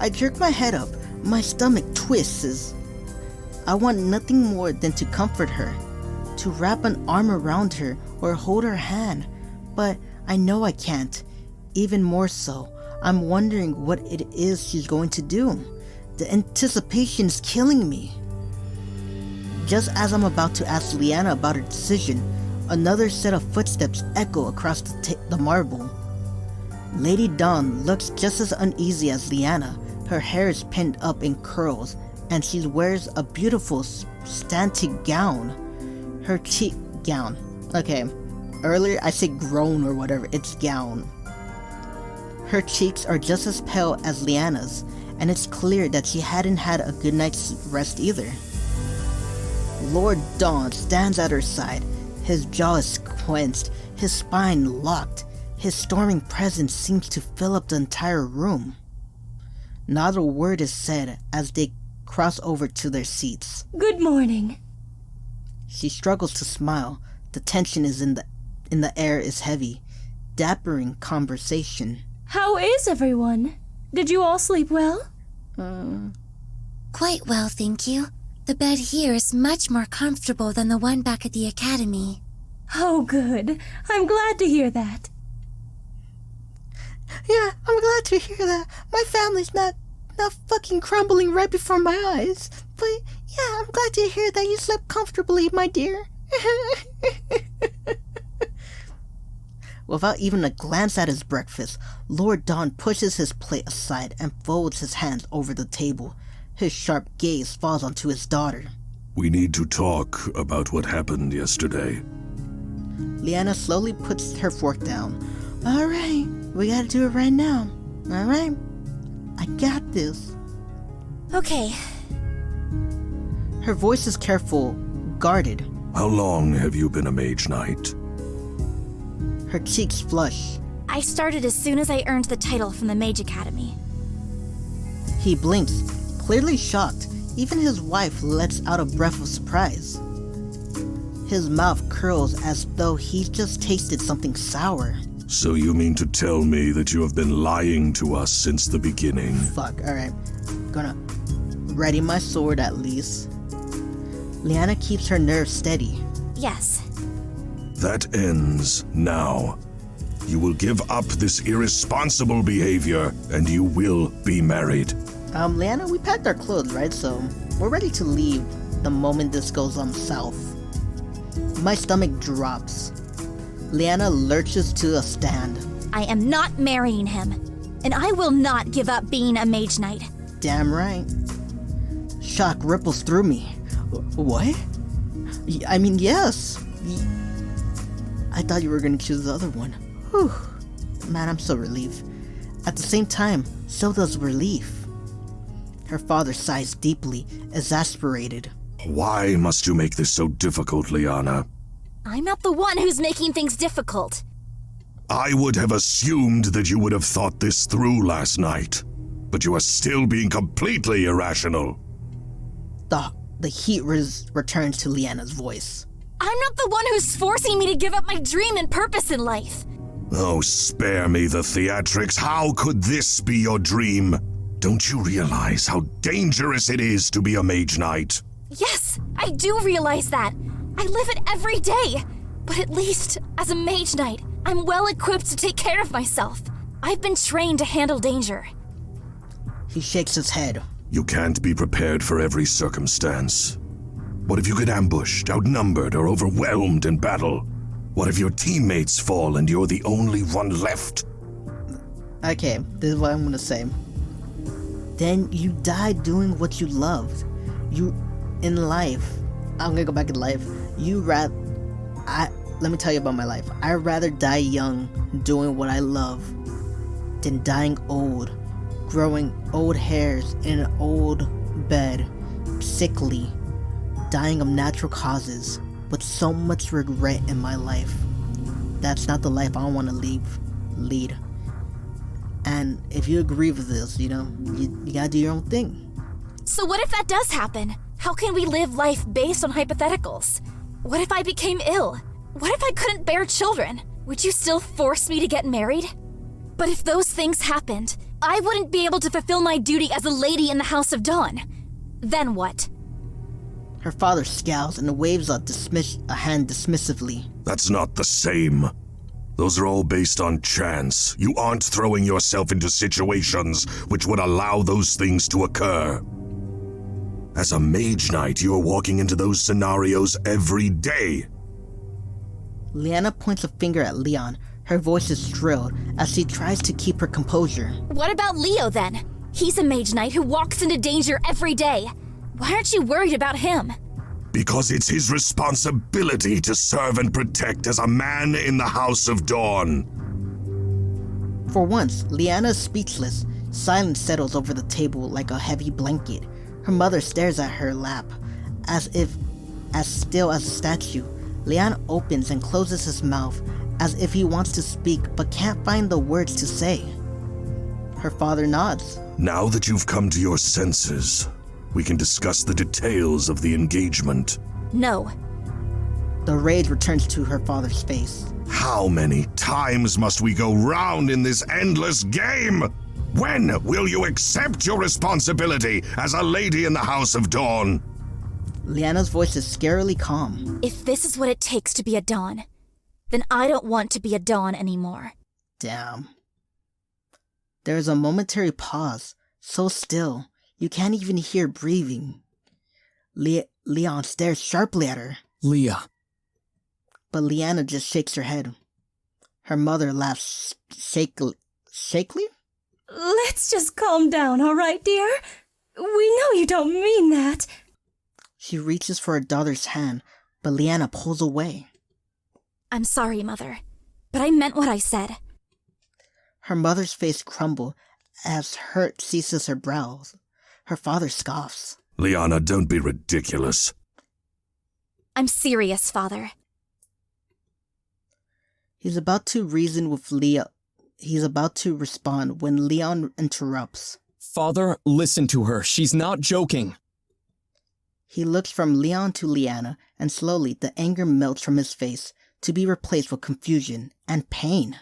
I jerk my head up. My stomach twists as I want nothing more than to comfort her, to wrap an arm around her or hold her hand, but I know I can't. Even more so, I'm wondering what it is she's going to do. The anticipation is killing me. Just as I'm about to ask Leanna about her decision, another set of footsteps echo across the marble. Lady Dawn looks just as uneasy as Leanna. Her hair is pinned up in curls, and she wears a beautiful stantic gown. Her cheek gown. Okay, earlier I said grown or whatever, it's gown. Her cheeks are just as pale as Leanna's, and it's clear that she hadn't had a good night's rest either. Lord Dawn stands at her side. His jaw is clenched, his spine locked. His storming presence seems to fill up the entire room. Not a word is said as they cross over to their seats. Good morning. She struggles to smile. The tension is in the air is heavy, dappering conversation. How is everyone? Did you all sleep well? Quite well, thank you. The bed here is much more comfortable than the one back at the academy. Oh, good. I'm glad to hear that. Yeah, I'm glad to hear that. My family's not fucking crumbling right before my eyes. But yeah, I'm glad to hear that you slept comfortably, my dear. Without even a glance at his breakfast, Lord Dawn pushes his plate aside and folds his hands over the table. His sharp gaze falls onto his daughter. We need to talk about what happened yesterday. Leanna slowly puts her fork down. Alright, we gotta do it right now. Alright? I got this. Okay. Her voice is careful, guarded. How long have you been a Mage-Knight? Her cheeks flush. I started as soon as I earned the title from the Mage Academy. He blinks, clearly shocked. Even his wife lets out a breath of surprise. His mouth curls as though he's just tasted something sour. So you mean to tell me that you have been lying to us since the beginning? Fuck, alright. Gonna ready my sword at least. Leanna keeps her nerves steady. Yes. That ends now. You will give up this irresponsible behavior, and you will be married. Leanna, we packed our clothes, right? So we're ready to leave the moment this goes south. My stomach drops. Leanna lurches to a stand. I am not marrying him, and I will not give up being a Mage-Knight. Damn right. Shock ripples through me. What? I mean, yes. I thought you were gonna choose the other one. Whew. Man, I'm so relieved. At the same time, so does relief. Her father sighs deeply, exasperated. Why must you make this so difficult, Leanna? I'm not the one who's making things difficult. I would have assumed that you would have thought this through last night, but you are still being completely irrational. The heat returns to Leanna's voice. I'm not the one who's forcing me to give up my dream and purpose in life. Oh, spare me the theatrics. How could this be your dream? Don't you realize how dangerous it is to be a Mage-Knight? Yes, I do realize that. I live it every day. But at least, as a Mage-Knight, I'm well equipped to take care of myself. I've been trained to handle danger. He shakes his head. You can't be prepared for every circumstance. What if you get ambushed, outnumbered, or overwhelmed in battle? What if your teammates fall and you're the only one left? Okay, this is what I'm gonna say. Then you die doing what you loved. In life, I'm gonna go back in life. Let me tell you about my life. I'd rather die young doing what I love than dying old, growing old hairs in an old bed, sickly, dying of natural causes, with so much regret in my life. that's not the life I want to lead. And if you agree with this, you gotta do your own thing. So what if that does happen? How can we live life based on hypotheticals? What if I became ill? What if I couldn't bear children? Would you still force me to get married? But if those things happened, I wouldn't be able to fulfill my duty as a lady in the House of Dawn. Then what? Her father scowls and waves a hand dismissively. That's not the same. Those are all based on chance. You aren't throwing yourself into situations which would allow those things to occur. As a Mage-Knight, you're walking into those scenarios every day. Leanna points a finger at Leon. Her voice is shrilled as she tries to keep her composure. What about Leo then? He's a Mage-Knight who walks into danger every day. Why aren't you worried about him? Because it's his responsibility to serve and protect as a man in the House of Dawn. For once, Leanna is speechless. Silence settles over the table like a heavy blanket. Her mother stares at her lap, as still as a statue. Leon opens and closes his mouth, as if he wants to speak but can't find the words to say. Her father nods. Now that you've come to your senses, we can discuss the details of the engagement. No. The rage returns to her father's face. How many times must we go round in this endless game? When will you accept your responsibility as a lady in the House of Dawn? Leanna's voice is scarily calm. If this is what it takes to be a Dawn, then I don't want to be a Dawn anymore. Damn. There is a momentary pause, so still, you can't even hear breathing. Leon stares sharply at her. Leah. But Leanna just shakes her head. Her mother laughs shakily? Let's just calm down, all right, dear? We know you don't mean that. She reaches for her daughter's hand, but Leanna pulls away. I'm sorry, Mother, but I meant what I said. Her mother's face crumbles as hurt seizes her brows. Her father scoffs. Leanna, don't be ridiculous. I'm serious, Father. He's about to reason with Leah. He's about to respond when Leon interrupts. Father, listen to her. She's not joking. He looks from Leon to Leanna, and slowly the anger melts from his face, to be replaced with confusion and pain.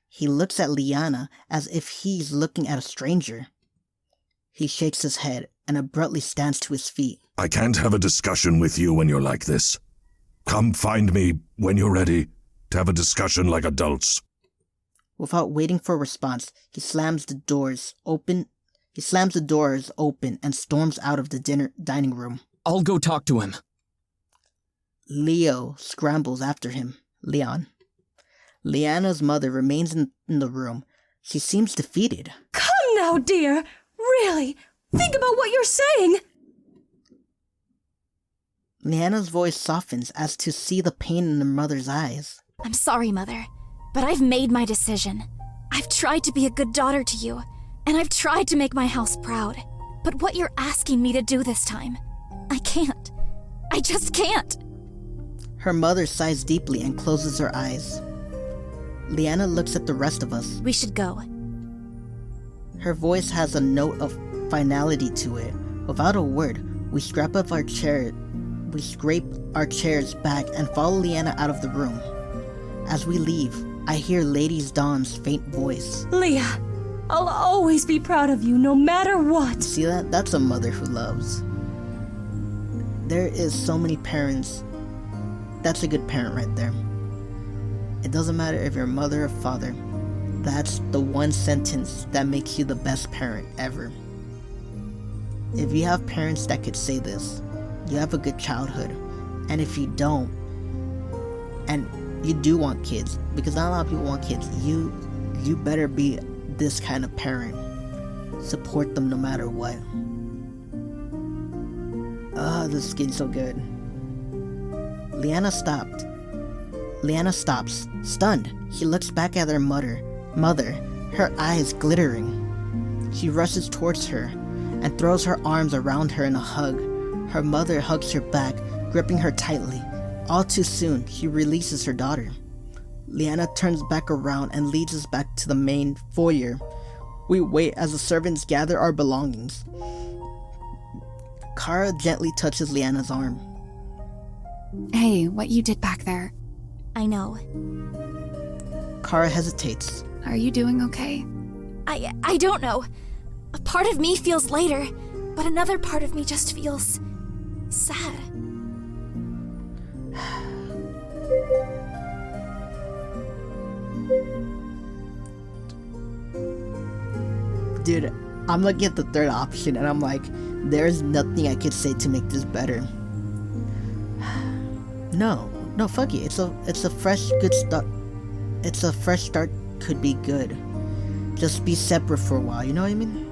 He looks at Leanna as if he's looking at a stranger. He shakes his head and abruptly stands to his feet. I can't have a discussion with you when you're like this. Come find me when you're ready to have a discussion like adults. Without waiting for a response, he slams the doors open and storms out of the dining room. I'll go talk to him. Leo scrambles after him. Leon. Leanna's mother remains in the room. She seems defeated. Come now, dear. Really, think about what you're saying. Leanna's voice softens as to see the pain in her mother's eyes. I'm sorry, Mother, but I've made my decision. I've tried to be a good daughter to you, and I've tried to make my house proud. But what you're asking me to do this time, I can't. I just can't. Her mother sighs deeply and closes her eyes. Leanna looks at the rest of us. We should go. Her voice has a note of finality to it. Without a word, we scrape our chairs back and follow Leanna out of the room. As we leave, I hear Lady Dawn's faint voice. Leah, I'll always be proud of you no matter what. See that? That's a mother who loves. There is so many parents. That's a good parent right there. It doesn't matter if you're a mother or father. That's the one sentence that makes you the best parent ever. If you have parents that could say this, you have a good childhood. And if you don't, and you do want kids, because not a lot of people want kids, you better be this kind of parent. Support them no matter what. This is getting so good. Leanna stops, stunned. She looks back at her mother, her eyes glittering. She rushes towards her and throws her arms around her in a hug. Her mother hugs her back, gripping her tightly. All too soon, she releases her daughter. Leanna turns back around and leads us back to the main foyer. We wait as the servants gather our belongings. Kara gently touches Leanna's arm. Hey, what you did back there. I know. Kara hesitates. Are you doing okay? I don't know. A part of me feels lighter, but another part of me just feels sad. Dude, I'm looking at the third option and I'm like, there's nothing I could say to make this better. No, fuck it. It's a fresh good start. It's a fresh start could be good. Just be separate for a while, you know what I mean?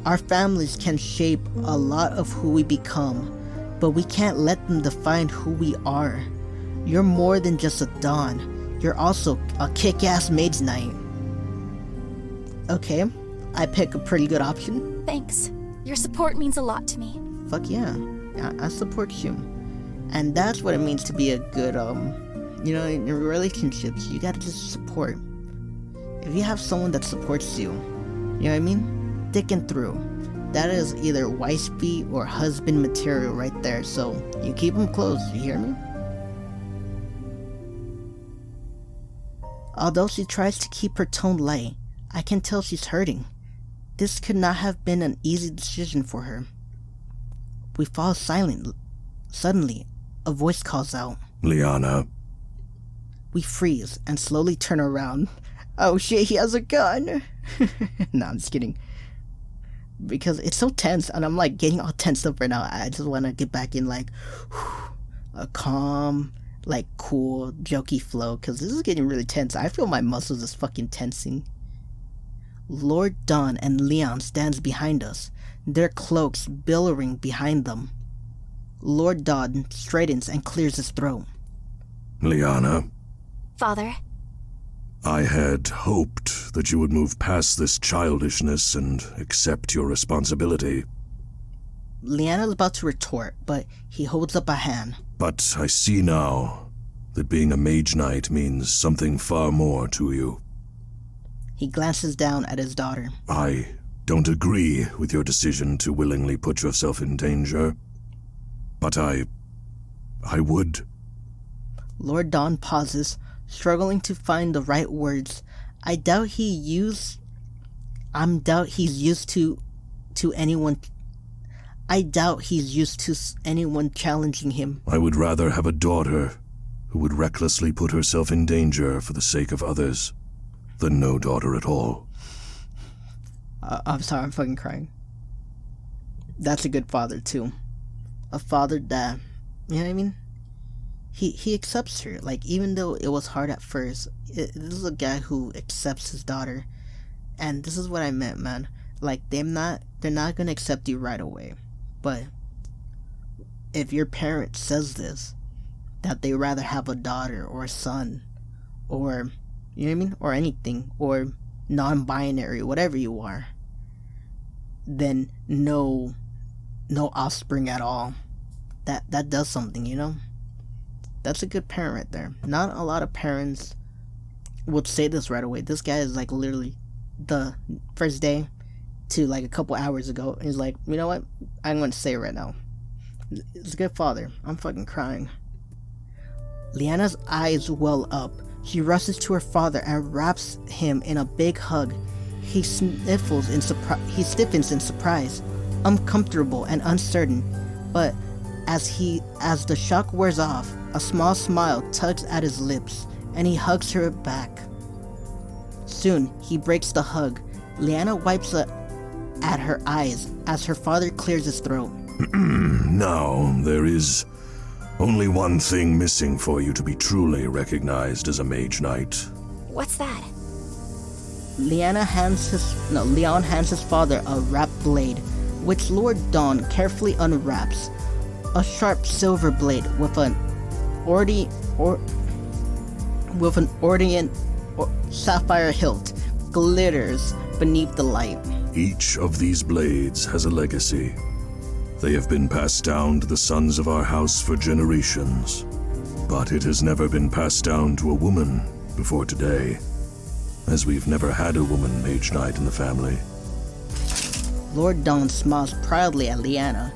Our families can shape a lot of who we become, but we can't let them define who we are. You're more than just a Dawn. You're also a kick-ass Mage-Knight. Okay, I pick a pretty good option. Thanks. Your support means a lot to me. Fuck yeah, I support you. And that's what it means to be a good, you know, in relationships, you gotta just support. If you have someone that supports you, you know what I mean? Sticking through. That is either wifey or husband material right there, so you keep them close, you hear me? Although she tries to keep her tone light, I can tell she's hurting. This could not have been an easy decision for her. We fall silent. Suddenly, a voice calls out. Leanna. We freeze and slowly turn around. Oh shit, he has a gun! Nah, I'm just kidding. Because it's so tense and I'm like getting all tensed up right now. I just want to get back in like a calm, like cool, jokey flow. Because this is getting really tense. I feel my muscles just fucking tensing. Lord Dawn and Leon stands behind us, their cloaks billowing behind them. Lord Dawn straightens and clears his throat. Leanna. Father. I had hoped that you would move past this childishness and accept your responsibility. Leanna's about to retort, but he holds up a hand. But I see now that being a Mage-Knight means something far more to you. He glances down at his daughter. I don't agree with your decision to willingly put yourself in danger, but I would. Lord Dawn pauses, struggling to find the right words. I doubt he's used to anyone challenging him. I would rather have a daughter who would recklessly put herself in danger for the sake of others than no daughter at all. I'm sorry, I'm fucking crying. That's a good father too. A father that, you know what I mean? He accepts her. Like, even though it was hard at first, this is a guy who accepts his daughter. And this is what I meant, man. Like, they're not gonna accept you right away. But if your parent says this, that they rather have a daughter or a son, or, you know what I mean? Or anything, or non-binary, whatever you are, then no offspring at all. That does something, you know? That's a good parent right there. Not a lot of parents would say this right away. This guy is like literally the first day to like a couple hours ago. He's like, you know what? I'm going to say it right now. It's a good father. I'm fucking crying. Leanna's eyes well up. She rushes to her father and wraps him in a big hug. He stiffens in surprise, uncomfortable and uncertain. But as the shock wears off, a small smile tugs at his lips, and he hugs her back. Soon, he breaks the hug. Leanna wipes at her eyes as her father clears his throat. Now, there is only one thing missing for you to be truly recognized as a Mage-Knight. What's that? Leon hands his father a wrapped blade, which Lord Dawn carefully unwraps. A sharp silver blade with an ornate sapphire hilt glitters beneath the light. Each of these blades has a legacy. They have been passed down to the sons of our house for generations. But it has never been passed down to a woman before today, as we've never had a woman Mage-Knight in the family. Lord Dawn smiles proudly at Leanna.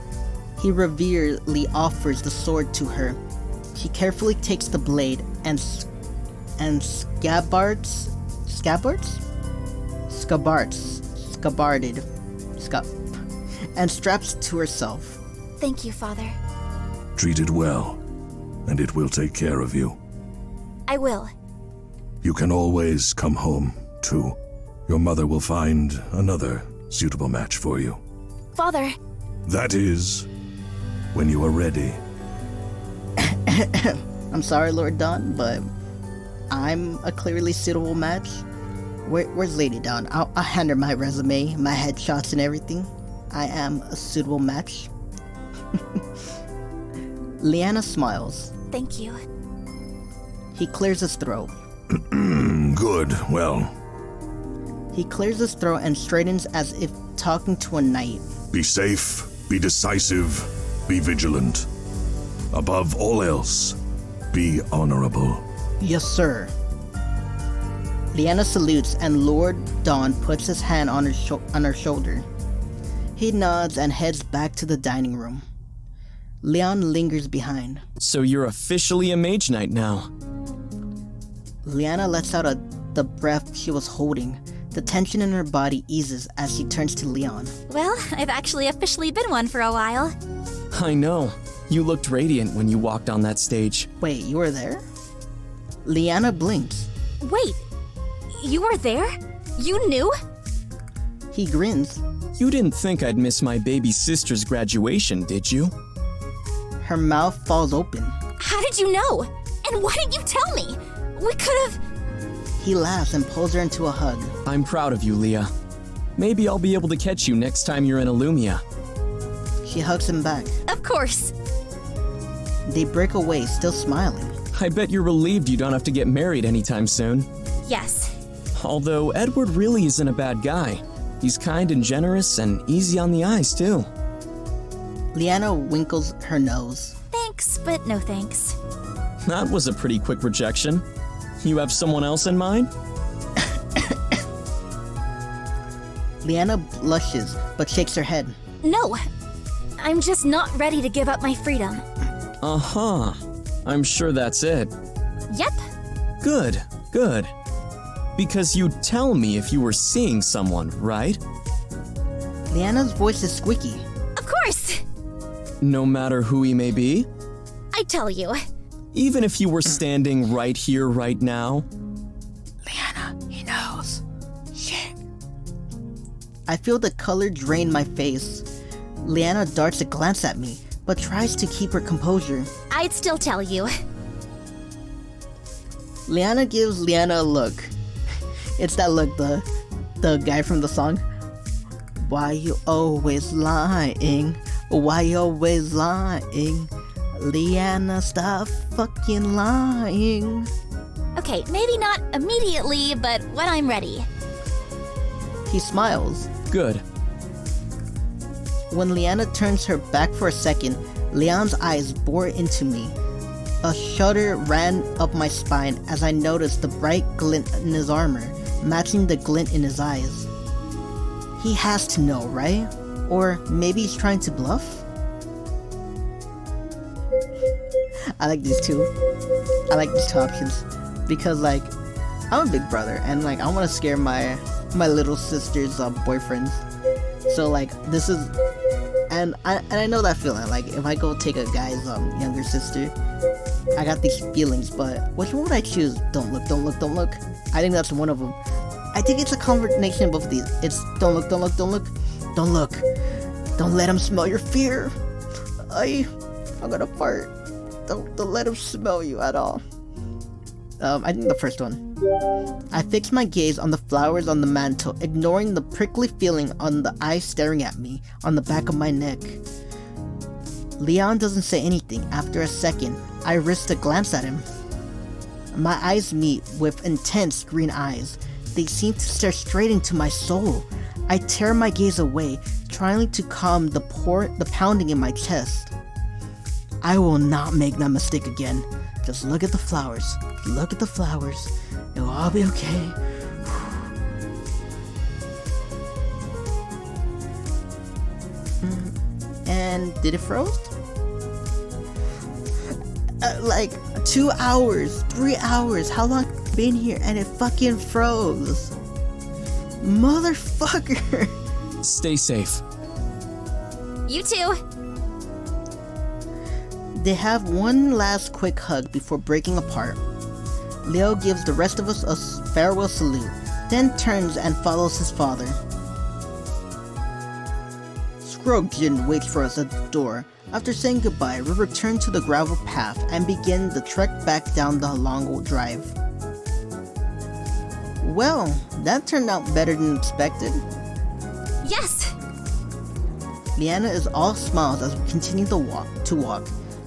He reverently offers the sword to her. He carefully takes the blade and and straps it to herself. Thank you, Father. Treat it well, and it will take care of you. I will. You can always come home, too. Your mother will find another suitable match for you. Father. That is, when you are ready. I'm sorry, Lord Dawn, but I'm a clearly suitable match. Where's Lady Dawn? I'll hand her my resume, my headshots, and everything. I am a suitable match. Leanna smiles. Thank you. He clears his throat. Good, well. He clears his throat and straightens as if talking to a knight. Be safe, be decisive, be vigilant. Above all else, be honorable. Yes, sir. Leanna salutes and Lord Dawn puts his hand on her shoulder. He nods and heads back to the dining room. Leon lingers behind. So you're officially a Mage-Knight now. Leanna lets out the breath she was holding. The tension in her body eases as she turns to Leon. Well, I've actually officially been one for a while. I know. You looked radiant when you walked on that stage. Wait, you were there? Leanna blinks. Wait, you were there? You knew? He grins. You didn't think I'd miss my baby sister's graduation, did you? Her mouth falls open. How did you know? And why didn't you tell me? We could've... He laughs and pulls her into a hug. I'm proud of you, Leah. Maybe I'll be able to catch you next time you're in Illumia. She hugs him back. Of course. They break away, still smiling. I bet you're relieved you don't have to get married anytime soon. Yes. Although Edward really isn't a bad guy. He's kind and generous and easy on the eyes, too. Leanna winkles her nose. Thanks, but no thanks. That was a pretty quick rejection. You have someone else in mind? Leanna blushes, but shakes her head. No. I'm just not ready to give up my freedom. Uh-huh. I'm sure that's it. Yep. Good, good. Because you'd tell me if you were seeing someone, right? Leanna's voice is squeaky. Of course. No matter who he may be? I tell you. Even if you were standing right here, right now? Leanna, he knows. Shit. I feel the color drain my face. Leanna darts a glance at me, but tries to keep her composure. I'd still tell you. Leanna gives Leanna a look. It's that look, the guy from the song. Why you always lying? Why you always lying? Leanna, stop fucking lying. Okay, maybe not immediately, but when I'm ready. He smiles. Good. When Leanna turns her back for a second, Leon's eyes bore into me. A shudder ran up my spine as I noticed the bright glint in his armor, matching the glint in his eyes. He has to know, right? Or maybe he's trying to bluff? I like these two. I like these two options. Because, like, I'm a big brother, and, like, I want to scare my little sister's boyfriends. So, like, this is... And I know that feeling. Like, if I go take a guy's younger sister, I got these feelings, but which one would I choose? Don't look, don't look, don't look. I think that's one of them. I think it's a combination of both of these. It's don't look, don't look, don't look, don't look. Don't let him smell your fear. I'm gonna fart. Don't let him smell you at all. I think the first one. I fix my gaze on the flowers on the mantle, ignoring the prickly feeling on the eye staring at me on the back of my neck. Leon doesn't say anything. After a second, I risk a glance at him. My eyes meet with intense green eyes. They seem to stare straight into my soul. I tear my gaze away, trying to calm the pounding in my chest. I will not make that mistake again. Just look at the flowers. Look at the flowers. It'll all be okay. And did it froze? Like 2 hours, 3 hours. How long been here and it fucking froze? Motherfucker. Stay safe. You too. They have one last quick hug before breaking apart. Leo gives the rest of us a farewell salute, then turns and follows his father. Scrogen waits for us at the door. After saying goodbye, we return to the gravel path and begin the trek back down the long drive. Well, that turned out better than expected. Yes. Leanna is all smiles as we continue to walk.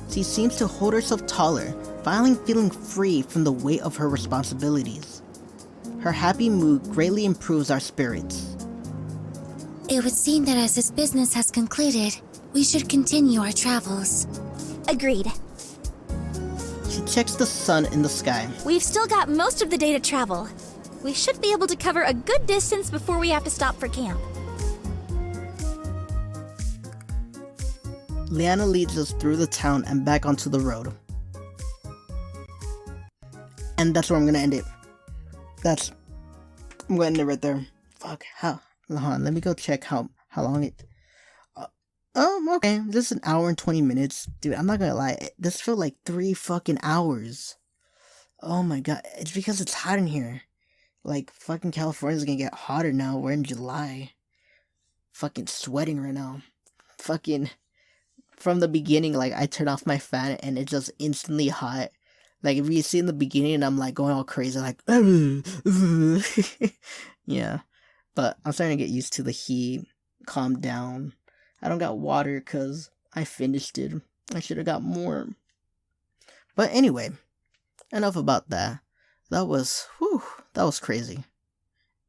She seems to hold herself taller, finally feeling free from the weight of her responsibilities. Her happy mood greatly improves our spirits. It would seem that as this business has concluded, we should continue our travels. Agreed. She checks the sun in the sky. We've still got most of the day to travel. We should be able to cover a good distance before we have to stop for camp. Leanna leads us through the town and back onto the road. And that's where I'm gonna end it. I'm gonna end it right there. Fuck, how? Hold on, let me go check how long it... okay, this is an hour and 20 minutes. Dude, I'm not gonna lie, this felt like 3 fucking hours. Oh my god, it's because it's hot in here. Like, fucking California's gonna get hotter now, we're in July. Fucking sweating right now. Fucking... From the beginning, like, I turned off my fan and it's just instantly hot. Like, if you see in the beginning, I'm like going all crazy, like, yeah. But I'm starting to get used to the heat, calm down. I don't got water because I finished it. I should have got more. But anyway, enough about that. That was crazy.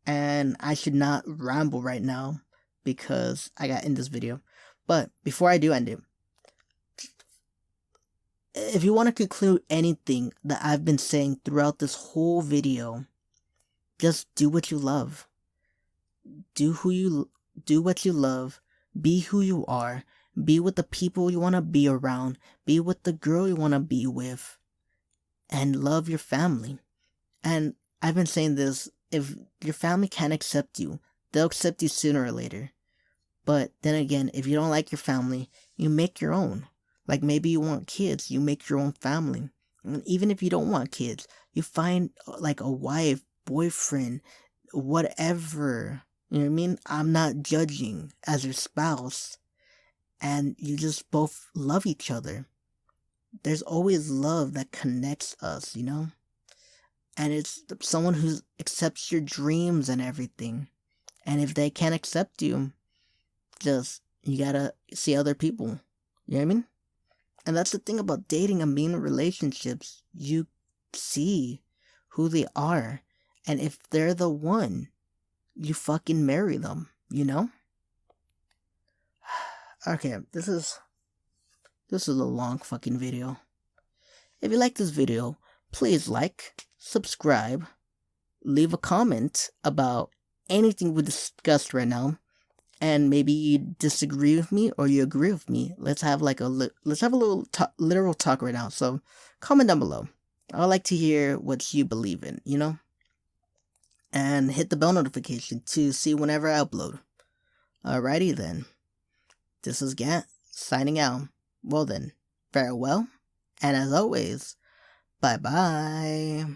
And I should not ramble right now because I got in this video. But before I do end it, if you want to conclude anything that I've been saying throughout this whole video, just do what you love. Do what you love. Be who you are. Be with the people you want to be around. Be with the girl you want to be with. And love your family. And I've been saying this, if your family can't accept you, they'll accept you sooner or later. But then again, if you don't like your family, you make your own. Like, maybe you want kids, you make your own family. And even if you don't want kids, you find like a wife, boyfriend, whatever. You know what I mean? I'm not judging as your spouse. And you just both love each other. There's always love that connects us, you know? And it's someone who accepts your dreams and everything. And if they can't accept you, you gotta see other people. You know what I mean? And that's the thing about dating and being in relationships. You see who they are. And if they're the one, you fucking marry them, you know? Okay, this is a long fucking video. If you like this video, please like, subscribe, leave a comment about anything we discussed right now. And maybe you disagree with me or you agree with me. Let's have a little literal talk right now. So comment down below. I would like to hear what you believe in, you know? And hit the bell notification to see whenever I upload. Alrighty then. This is Gant, signing out. Well then, farewell. And as always, bye bye.